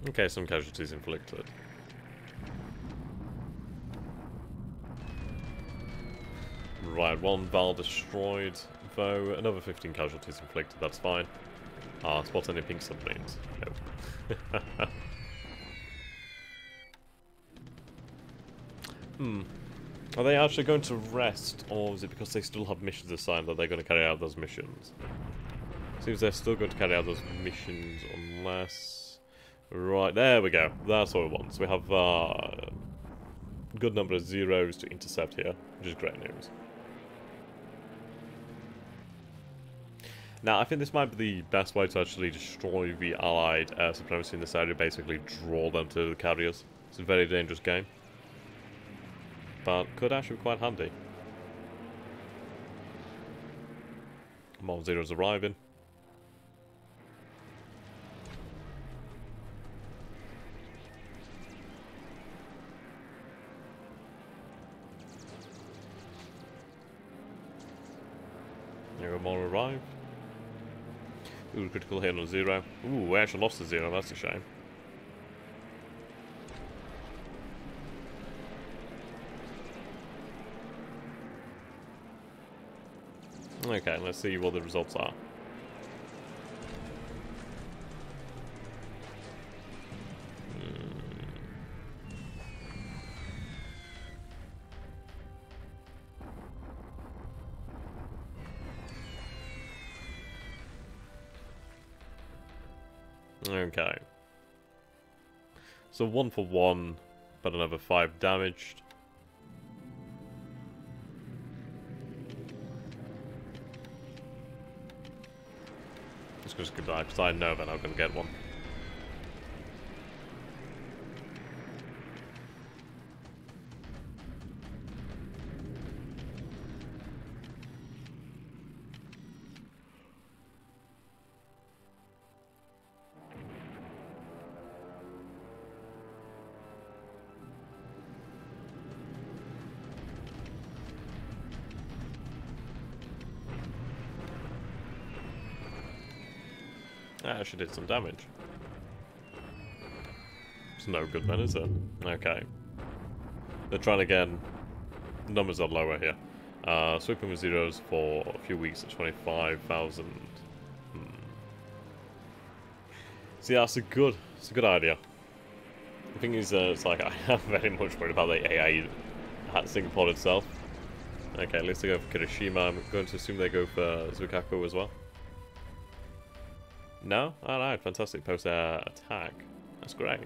Okay, some casualties inflicted. Right, one Val destroyed, though another 15 casualties inflicted, that's fine. Spot any pink submarines? No. Are they actually going to rest, or is it because they still have missions assigned that they're going to carry out those missions? Seems they're still going to carry out those missions unless... Right, there we go. That's what we want. So we have a good number of zeros to intercept here, which is great news. Now, I think this might be the best way to actually destroy the Allied air supremacy in this area, basically draw them to the carriers. It's a very dangerous game, but could actually be quite handy. More zeros arriving. There are more arrive. Ooh, critical hit on 0. Ooh, we actually lost the 0, that's a shame. Okay, let's see what the results are. Okay. So 1 for 1, but another 5 damaged. Let's just goodbye, because I know that I'm going to get one. That actually did some damage. It's no good then, is it? Okay. They're trying again. The numbers are lower here. Sweeping with zeros for a few weeks at 25,000. See, that's it's a good idea. The thing is, it's like, I am very much worried about the AI Singapore itself. Okay, at least they go for Kirishima. I'm going to assume they go for Zukaku as well. No? Alright, fantastic. Post-air attack. That's great.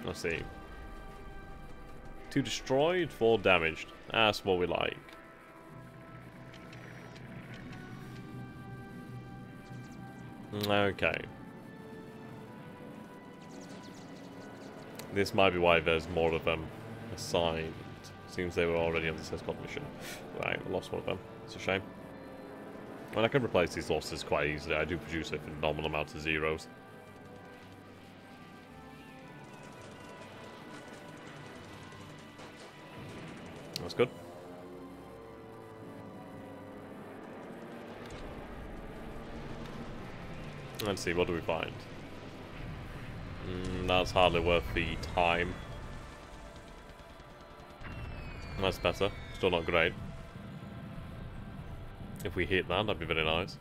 Let's see. 2 destroyed, 4 damaged. That's what we like. Okay. This might be why there's more of them assigned. Seems they were already on the escort mission. Right, we lost one of them. It's a shame. Well, I can replace these losses quite easily. I do produce a phenomenal amount of zeros. That's good. Let's see, what do we find? That's hardly worth the time. That's better. Still not great. If we hit that, that'd be very nice.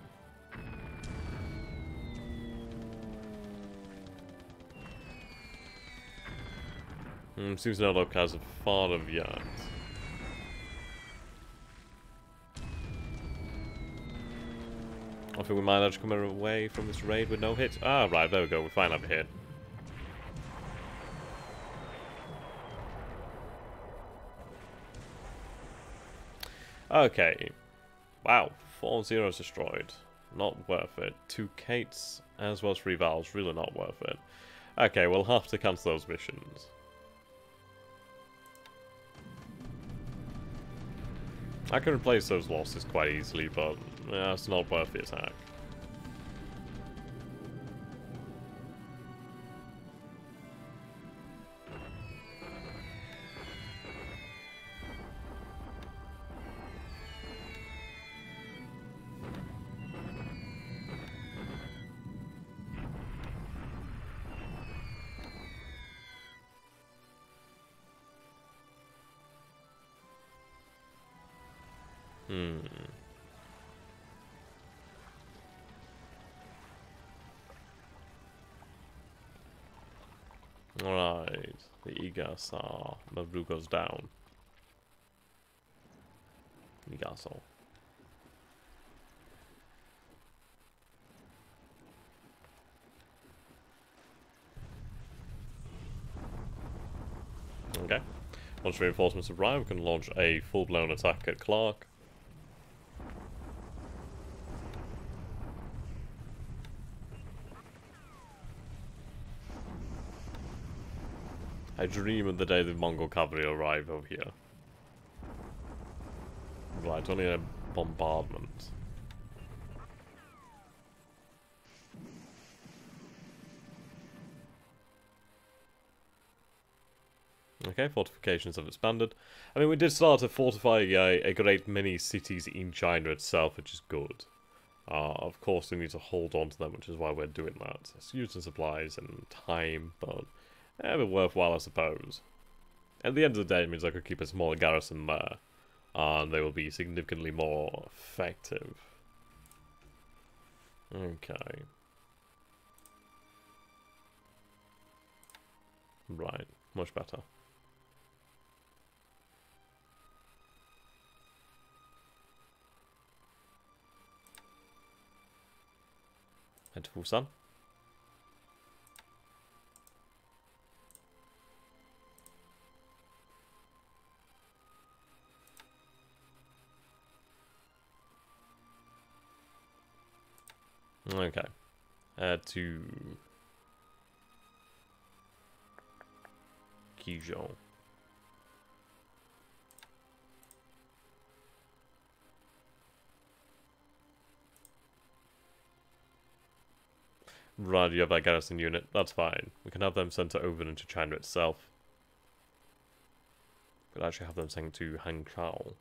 Seems no look as far of yet. I think we might actually come away from this raid with no hits. Ah, right, there we go. We finally have a hit. Okay. Wow, 4 zeros destroyed. Not worth it. 2 Kates as well as 3 Vals. Really not worth it. Okay, we'll have to cancel those missions. I can replace those losses quite easily, but yeah, it's not worth the attack. Alright, the Igasar. Mavru goes down. Igasar. Okay. Once reinforcements arrive, we can launch a full-blown attack at Clark. I dream of the day the Mongol cavalry arrive over here. Right, only a bombardment. Okay, fortifications have expanded. I mean, we did start to fortify a great many cities in China itself, which is good. Of course, we need to hold on to them, which is why we're doing that. It's using supplies and time, but yeah, but worthwhile, I suppose. At the end of the day, it means I could keep a smaller garrison there. and they will be significantly more effective. Okay. Right, much better. Head to full sun. Okay. To Kijo. Right, you have that garrison unit. That's fine. We can have them sent to Oven and to China itself. Could actually have them sent to Hangzhou.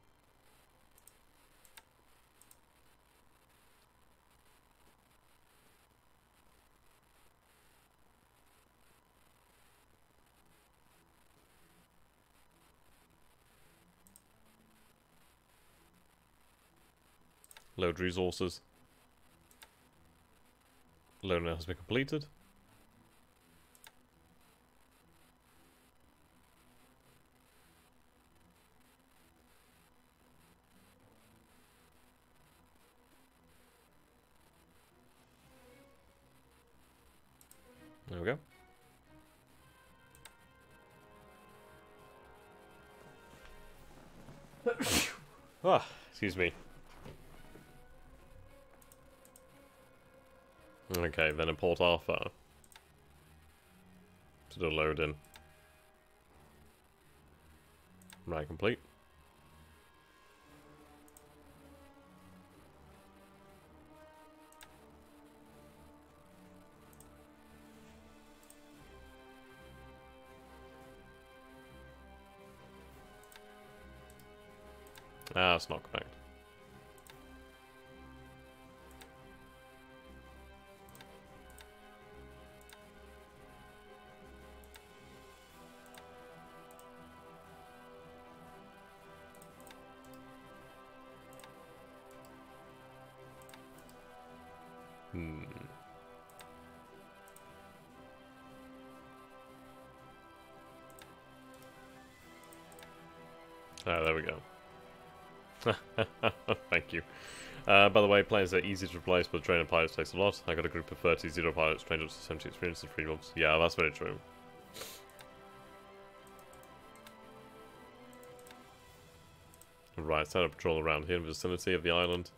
Load resources. Loader has been completed. There we go. Ah, excuse me. Okay, then in Port Arthur. To do loading. Right, complete. Ah, it's not correct. Ah, there we go. Thank you. By the way, planes are easy to replace, but training pilots takes a lot. I got a group of 30 zero pilots trained up to 70 experience in 3 months. Yeah, that's very true. Right, set up patrol around here in the vicinity of the island.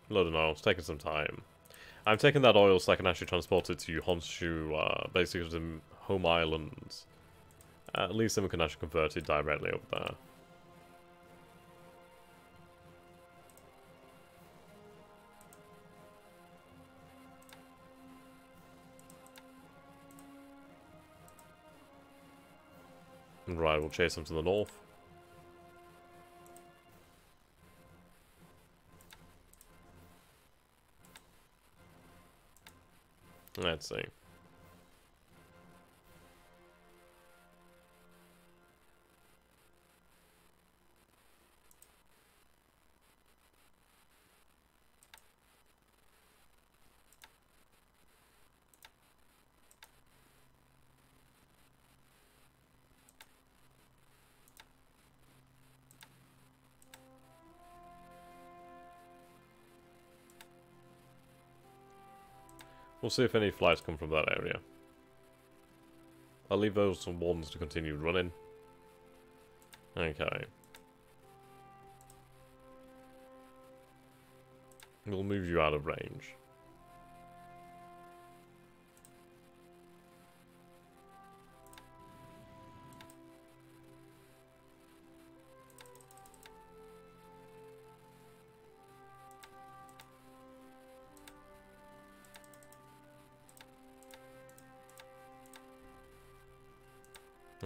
Loading oil, it's taking some time. I'm taking that oil so I can actually transport it to Honshu, basically the home islands. At least then we can actually convert it directly over there. Right, we'll chase them to the north. Let's see. We'll see if any flights come from that area. I'll leave those ones to continue running. Okay. We'll move you out of range.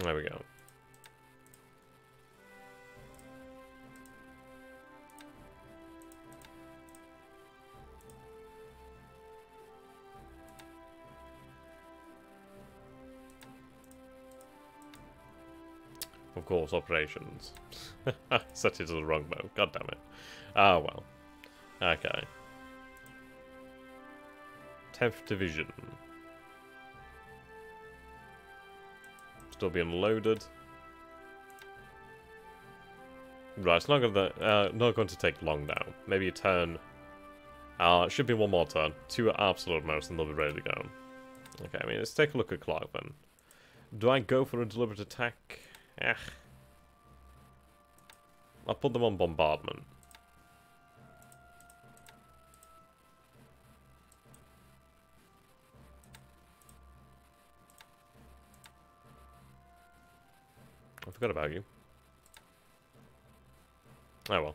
There we go. Of course, operations. Set it to the wrong mode. God damn it. Ah, well. Okay. 10th Division. Still being loaded. Right, it's not going to take long now. Maybe a turn. It should be one more turn. 2 at absolute most, and they'll be ready to go. Okay, I mean, let's take a look at Clark then. Do I go for a deliberate attack? I'll put them on bombardment. I forgot about you. Oh well.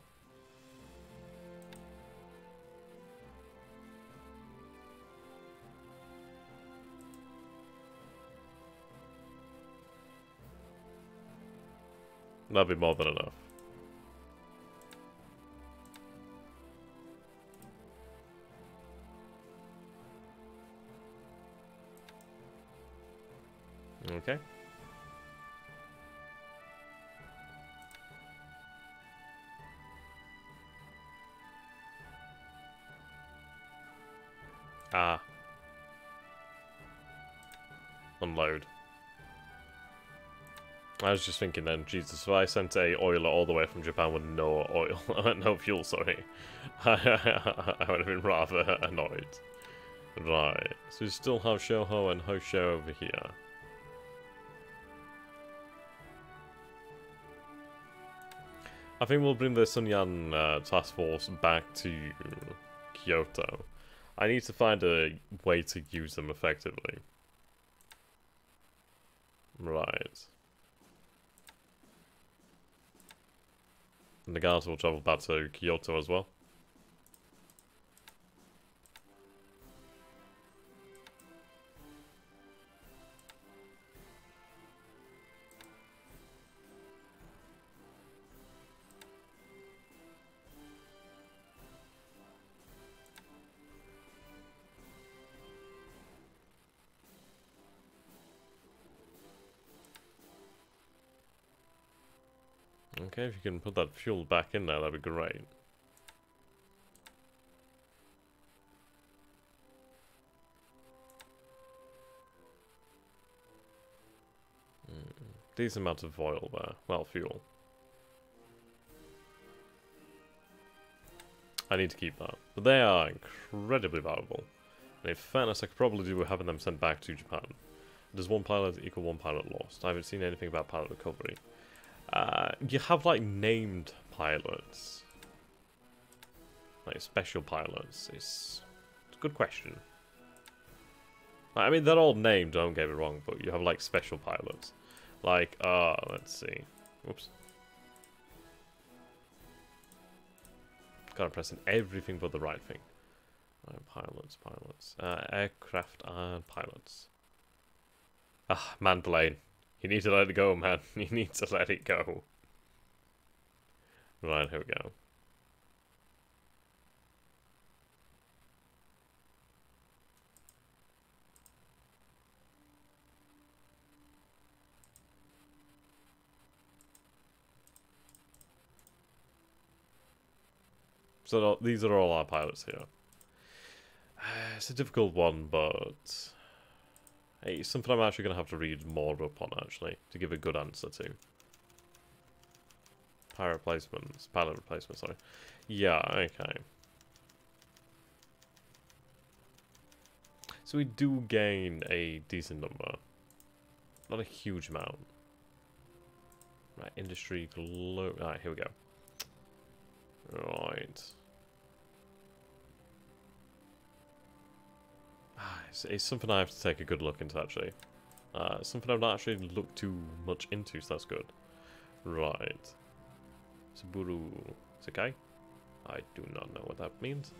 That'll be more than enough. Okay. Unload. I was just thinking then, Jesus, if I sent a oiler all the way from Japan with no oil, no fuel, sorry, I would have been rather annoyed. Right, so we still have Shoho and Hosho over here. I think we'll bring the Sunyan task force back to Kyoto. I need to find a way to use them effectively. Right. And the guards will travel back to Kyoto as well. Okay, if you can put that fuel back in there, that'd be great. Decent amount of oil there. Well, fuel. I need to keep that. But they are incredibly valuable. And in fairness, I could probably do with having them sent back to Japan. Does one pilot equal one pilot lost? I haven't seen anything about pilot recovery. You have, like, named pilots. Like, special pilots. It's a good question. I mean, they're all named, don't get me wrong, but you have, like, special pilots. Like, let's see. Oops. God, I'm pressing everything but the right thing. Pilots. Aircraft and pilots. Ah, man plane. You need to let it go, man. You need to let it go. Right, here we go. So these are all our pilots here. It's a difficult one, but it's something I'm actually going to have to read more up on, actually, to give a good answer to. Pilot replacements, sorry. Yeah, okay. So we do gain a decent number. Not a huge amount. Right, industry, Alright, here we go. Right. It's something I have to take a good look into, actually. Something I've not actually looked too much into, so that's good. Right. Saburu Sakai? I do not know what that means.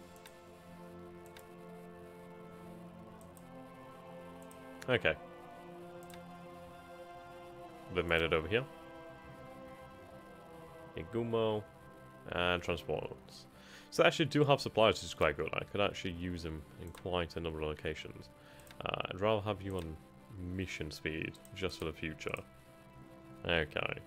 Okay. They've made it over here. Igumo. And transports. So they actually do have supplies, which is quite good. I could actually use them in quite a number of locations. I'd rather have you on mission speed, just for the future. Okay.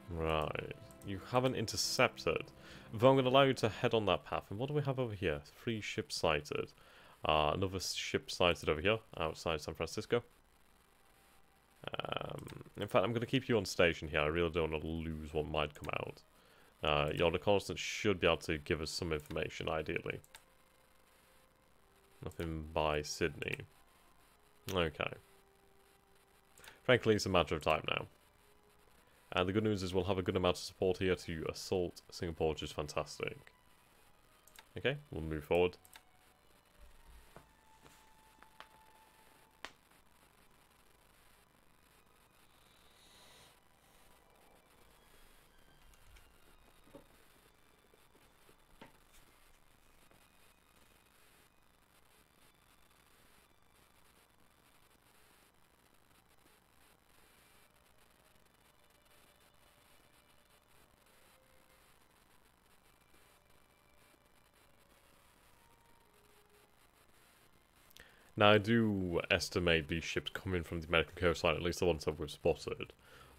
Right. You haven't intercepted. Though I'm going to allow you to head on that path. And what do we have over here? 3 ships sighted. Another ship sighted over here, outside San Francisco. In fact, I'm going to keep you on station here. I really don't want to lose what might come out. Your reconnaissance should be able to give us some information, ideally. Nothing by Sydney. Okay. Frankly, it's a matter of time now. And the good news is we'll have a good amount of support here to assault Singapore, which is fantastic. Okay, we'll move forward. Now, I do estimate these ships coming from the American coastline, at least the ones that we've spotted,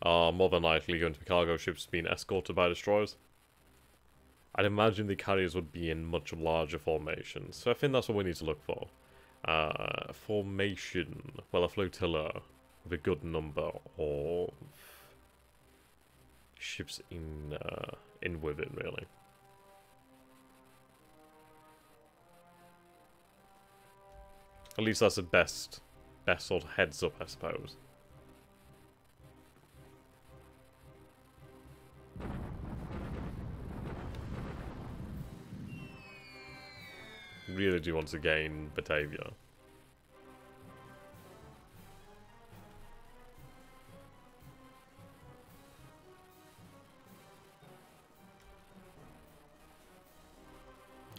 are more than likely going to be cargo ships being escorted by destroyers. I'd imagine the carriers would be in much larger formations, so I think that's what we need to look for. Formation, well, a flotilla with a good number of ships in with it, really. At least that's the best sort of heads up, I suppose. Really do want to gain Batavia.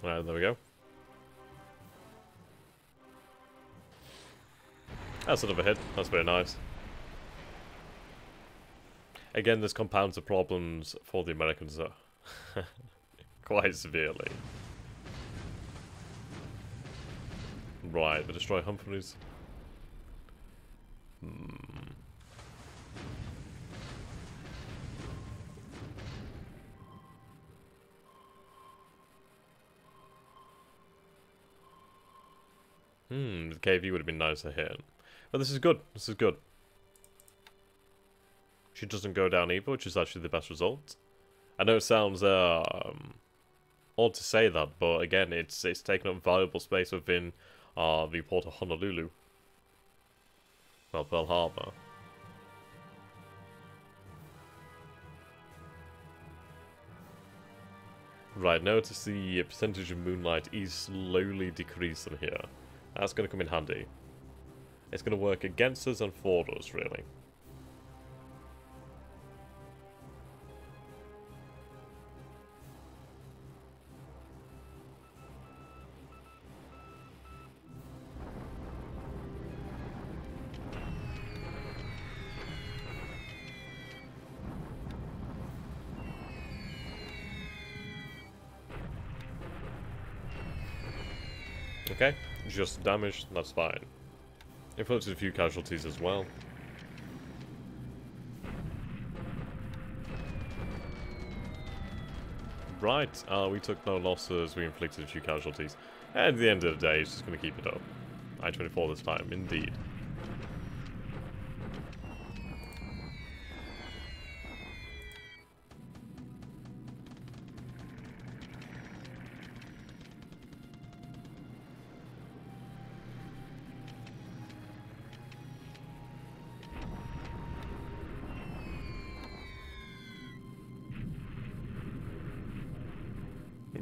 Alright, there we go. That's another hit. That's very nice. Again, this compounds the problems for the Americans quite severely. Right, the destroy Humphreys. The KV would have been nice to hit. But this is good. This is good. She doesn't go down either, which is actually the best result. I know it sounds odd to say that, but again, it's taken up valuable space within the port of Honolulu. Well, Pearl Harbor. Right, notice the percentage of moonlight is slowly decreasing here. That's going to come in handy. It's going to work against us and for us, really. Okay, just damage, that's fine. Inflicted a few casualties as well. Right, we took no losses, we inflicted a few casualties. And at the end of the day, it's just going to keep it up. I-24 this time, indeed.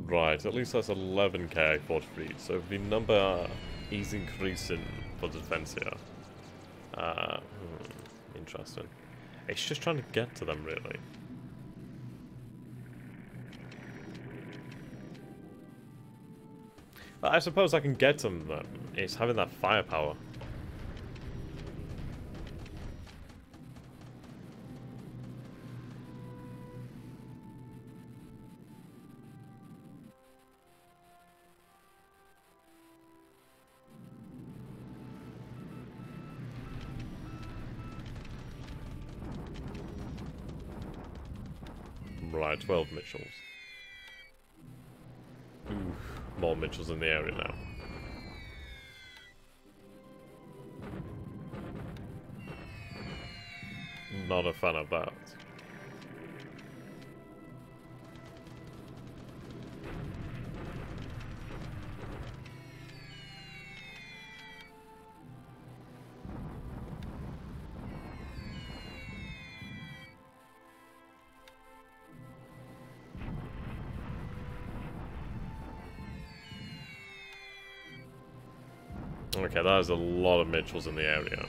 Right, at least that's 11k for fleet, so the number is increasing for the defense here. Interesting. It's just trying to get to them, really. But I suppose I can get to them. It's having that firepower. Right, 12 Mitchells. Ooh, more Mitchells in the area now. Not a fan of that. Okay, that is a lot of Mitchells in the area.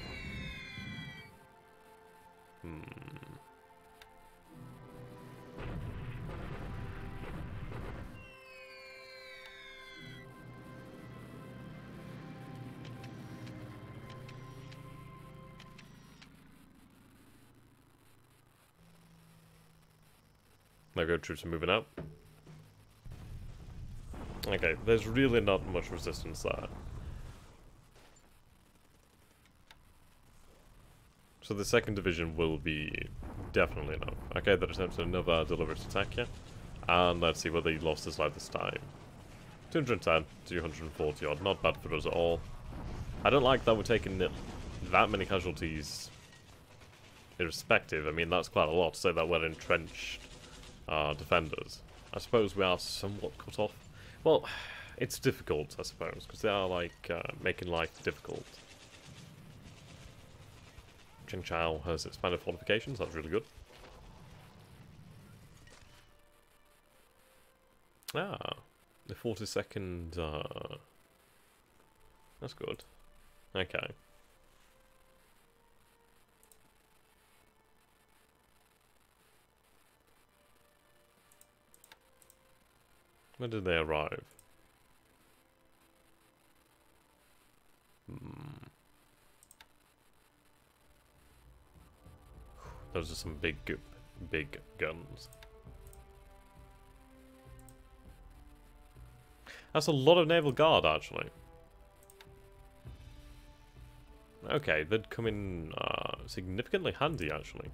Maybe our troops are moving out. Okay, there's really not much resistance there. So the 2nd Division will be definitely enough. Okay, that attempts another deliberate attack here. And let's see whether he lost his life this time. 210, 240 odd, not bad for us at all. I don't like that we're taking that many casualties irrespective. I mean, that's quite a lot to say that we're entrenched defenders. I suppose we are somewhat cut off. Well, it's difficult, I suppose, because they are like making life difficult. Cheng Chao has expanded fortifications, that's really good. Ah, the 42nd, that's good. Okay. When did they arrive? Those are some big guns. That's a lot of naval guard, actually. Okay, they'd come in significantly handy, actually.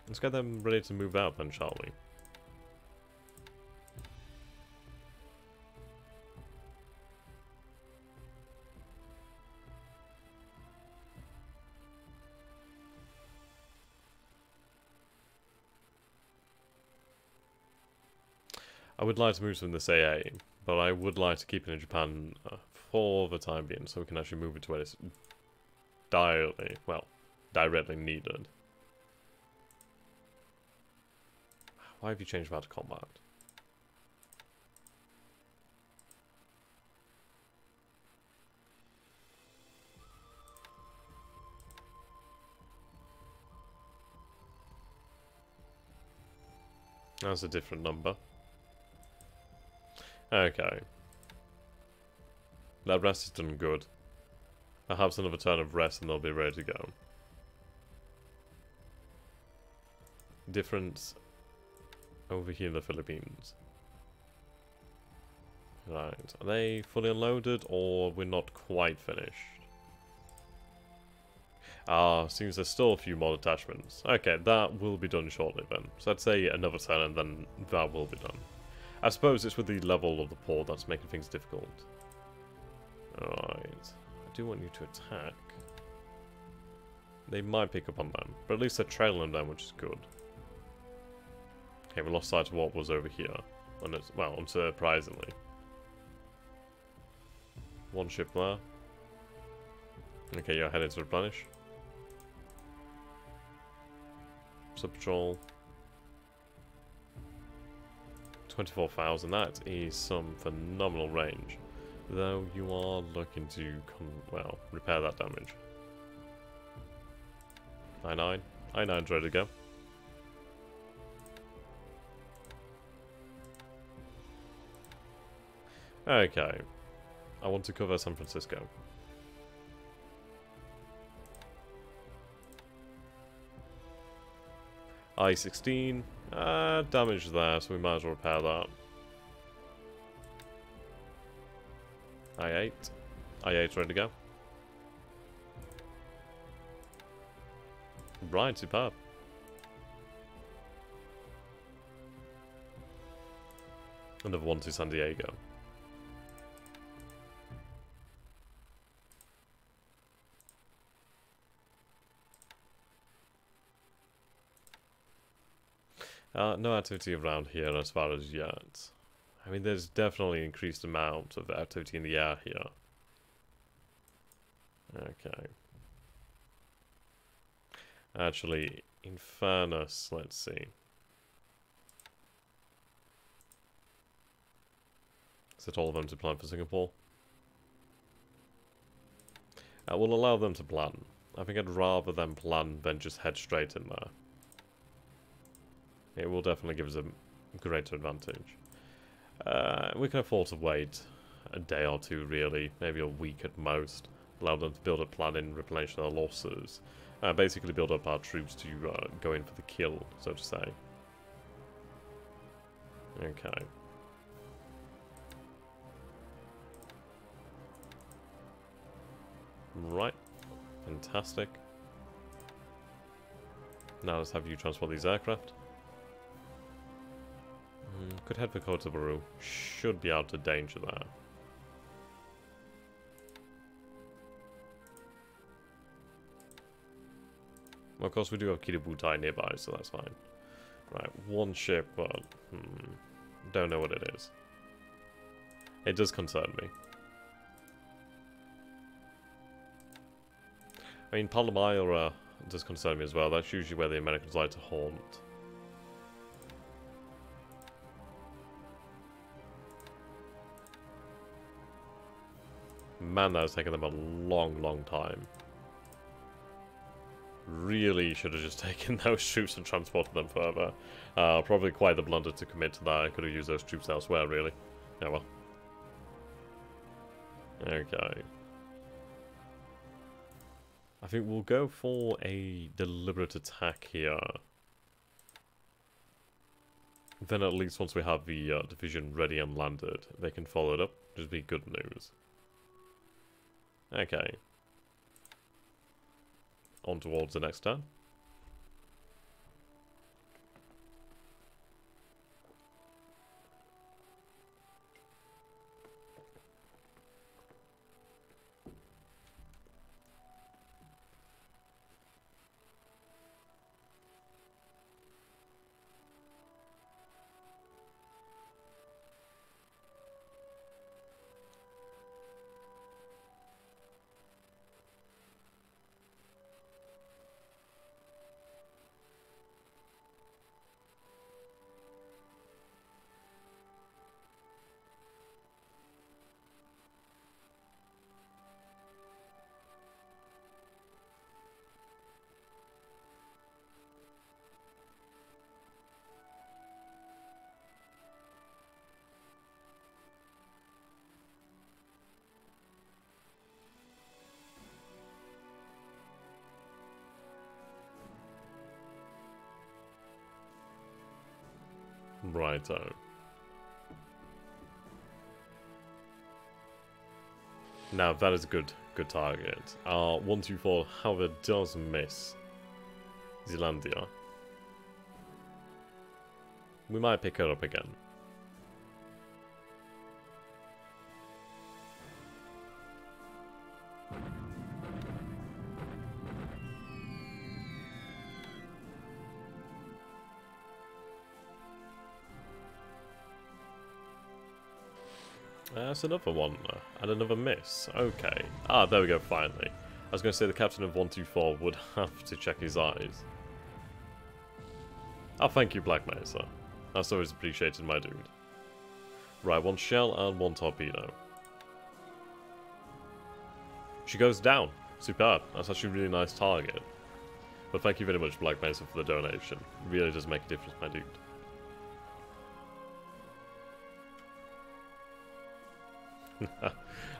Let's get them ready to move out then, shall we? I would like to move from this AA, but I would like to keep it in Japan for the time being, so we can actually move it to where it's directly needed. Why have you changed that to combat? That's a different number. Okay. That rest has done good. Perhaps another turn of rest and they'll be ready to go. Difference over here in the Philippines. Right. Are they fully unloaded or we're not quite finished? Ah, seems there's still a few more detachments. Okay, that will be done shortly then. So I'd say another turn and then that will be done. I suppose it's with the level of the port that's making things difficult. Alright. I do want you to attack. They might pick up on them, but at least they're trailing them, which is good. Okay, we lost sight of what was over here. Well, unsurprisingly. One ship there. Okay, you're headed to replenish. Sub-patrol. 24,000, that is some phenomenal range. Though you are looking to, repair that damage. I-9. I-9's ready to go. Okay. I want to cover San Francisco. I-16. Damage there, so we might as well repair that. I8. I8's ready to go. Right, superb. Another one to San Diego. No activity around here as far as yet. I mean, there's definitely increased amount of activity in the air here. Okay. Actually, in fairness, let's see. Set all of them to plan for Singapore. We'll allow them to plan. I think I'd rather them plan than just head straight in there. It will definitely give us a greater advantage. We can afford to wait a day or two, really. Maybe a week at most. Allow them to build a plan in, replenish their losses. Basically build up our troops to go in for the kill, so to say. Okay. Right. Fantastic. Now let's have you transport these aircraft. Could head for Kotabaru. Should be out of danger there. Well, of course we do have Kiributai nearby, so that's fine. Right, one ship, but don't know what it is. It does concern me. I mean, Palmyra does concern me as well. That's usually where the Americans like to haunt. Man, that has taken them a long time. Really should have just taken those troops and transported them further. Probably quite the blunder to commit to that. I could have used those troops elsewhere, really. Yeah, well. Okay. I think we'll go for a deliberate attack here. Then at least once we have the division ready and landed, they can follow it up. Just be good news. Okay. On towards the next turn. Righto. Now that is a good target. 124, however, does miss Zealandia. We might pick her up again. That's another one, and another miss. Okay. Ah, there we go, finally. I was going to say the captain of 124 would have to check his eyes. Oh, thank you, Black Mesa. That's always appreciated, my dude. Right, one shell and one torpedo. She goes down. Superb. That's actually a really nice target. But thank you very much, Black Mesa, for the donation. It really does make a difference, my dude.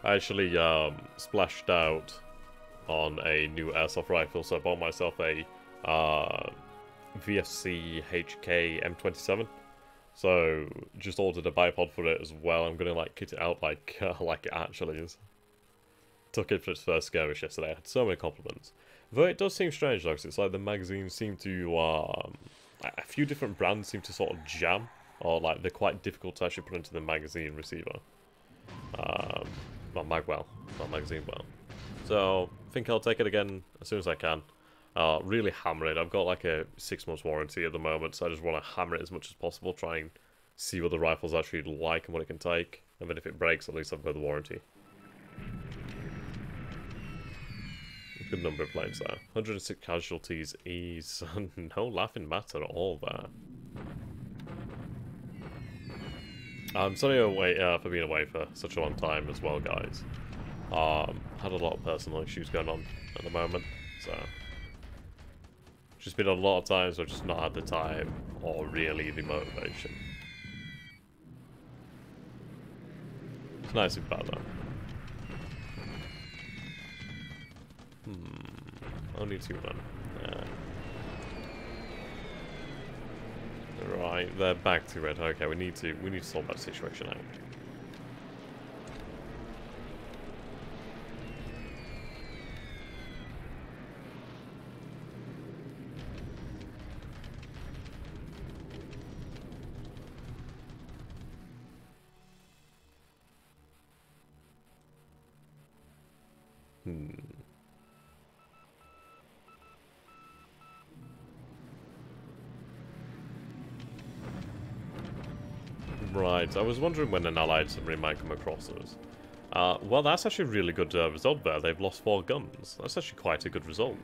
I actually splashed out on a new airsoft rifle, so I bought myself a VFC HK M27 So, just ordered a bipod for it as well. I'm gonna like kit it out like like it actually is. Took it for its first skirmish yesterday. I had so many compliments. Though it does seem strange though, 'cause it's like the magazines seem to, a few different brands seem to sort of jam. Or like they're quite difficult to actually put into the magazine receiver. Not magwell, not magazine well. So, I think I'll take it again as soon as I can. Really hammer it. I've got like a 6 months warranty at the moment, so I just want to hammer it as much as possible, try and see what the rifle's actually like and what it can take. And then if it breaks, at least I've got the warranty. Good number of planes there. 106 casualties is no laughing matter at all there. I'm sorry for being away for such a long time as well, guys. Had a lot of personal issues going on at the moment, so just been a lot of times I've just not had the time or really the motivation. It's nice and bad though. Only 2 men. Right, they're back to it. Okay, we need to sort that situation out. Right, I was wondering when an allied submarine might come across us. Well, that's actually a really good result there. They've lost 4 guns. That's actually quite a good result.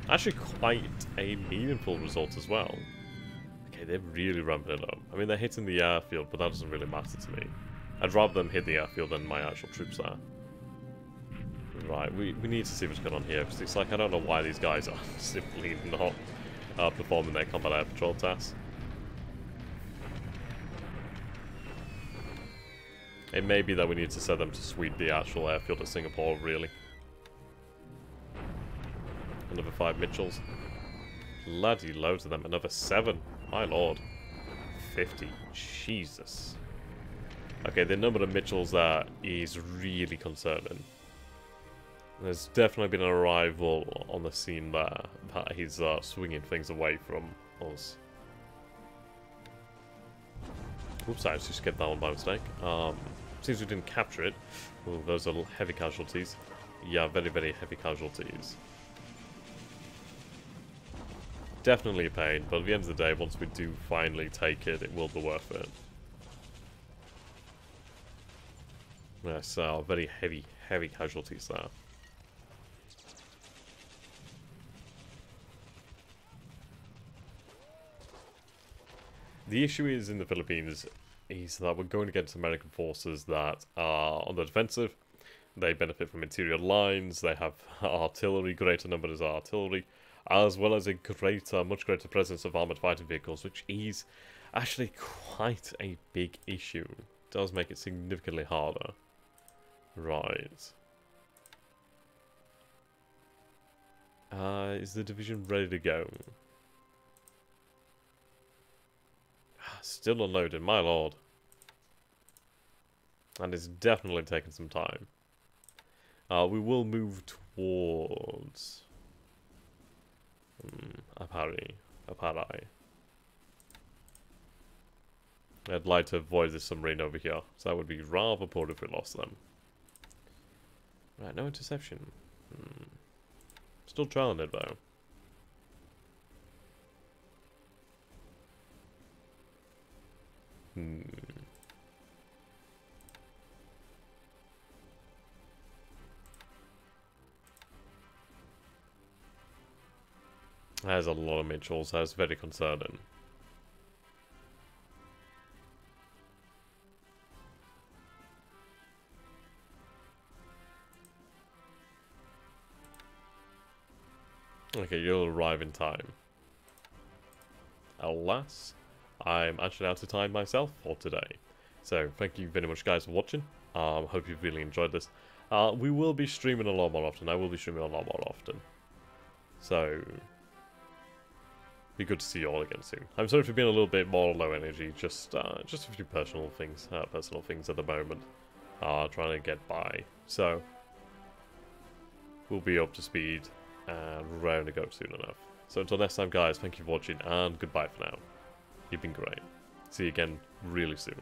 Actually quite a meaningful result as well. Okay, they're really ramping it up. I mean, they're hitting the airfield, but that doesn't really matter to me. I'd rather them hit the airfield than my actual troops there. Right, we need to see what's going on here, because it's like, I don't know why these guys are simply not performing their combat air patrol tasks. It may be that we need to set them to sweep the actual airfield at Singapore, really. Another 5 Mitchells. Bloody loads of them. Another 7. My lord. 50. Jesus. Okay, the number of Mitchells there is really concerning. There's definitely been an arrival on the scene there that he's swinging things away from us. Oops, I just skipped that one by mistake. Seems we didn't capture it. Oh, those are heavy casualties. Yeah, very, very heavy casualties. Definitely a pain, but at the end of the day, once we do finally take it, it will be worth it. Yes, very heavy, heavy casualties there. The issue is in the Philippines is that we're going against American forces that are on the defensive. They benefit from interior lines, they have artillery, greater numbers of artillery, as well as a much greater presence of armoured fighting vehicles, which is actually quite a big issue. It does make it significantly harder. Right. Is the division ready to go? Still unloaded, my lord. And it's definitely taking some time. We will move towards Apari. I'd like to avoid this submarine over here, so that would be rather poor if we lost them. Right, no interception. Still trailing it though. There's a lot of Mitchells, that's very concerning. Okay, you'll arrive in time. Alas, I'm actually out of time myself for today. So, thank you very much guys for watching. Hope you've really enjoyed this. We will be streaming a lot more often. I will be streaming a lot more often. So, be good to see you all again soon. I'm sorry for being a little bit more low energy, just a few personal things at the moment. Trying to get by. So, we'll be up to speed and round to go soon enough. So until next time guys, thank you for watching and goodbye for now. You've been great. See you again really soon.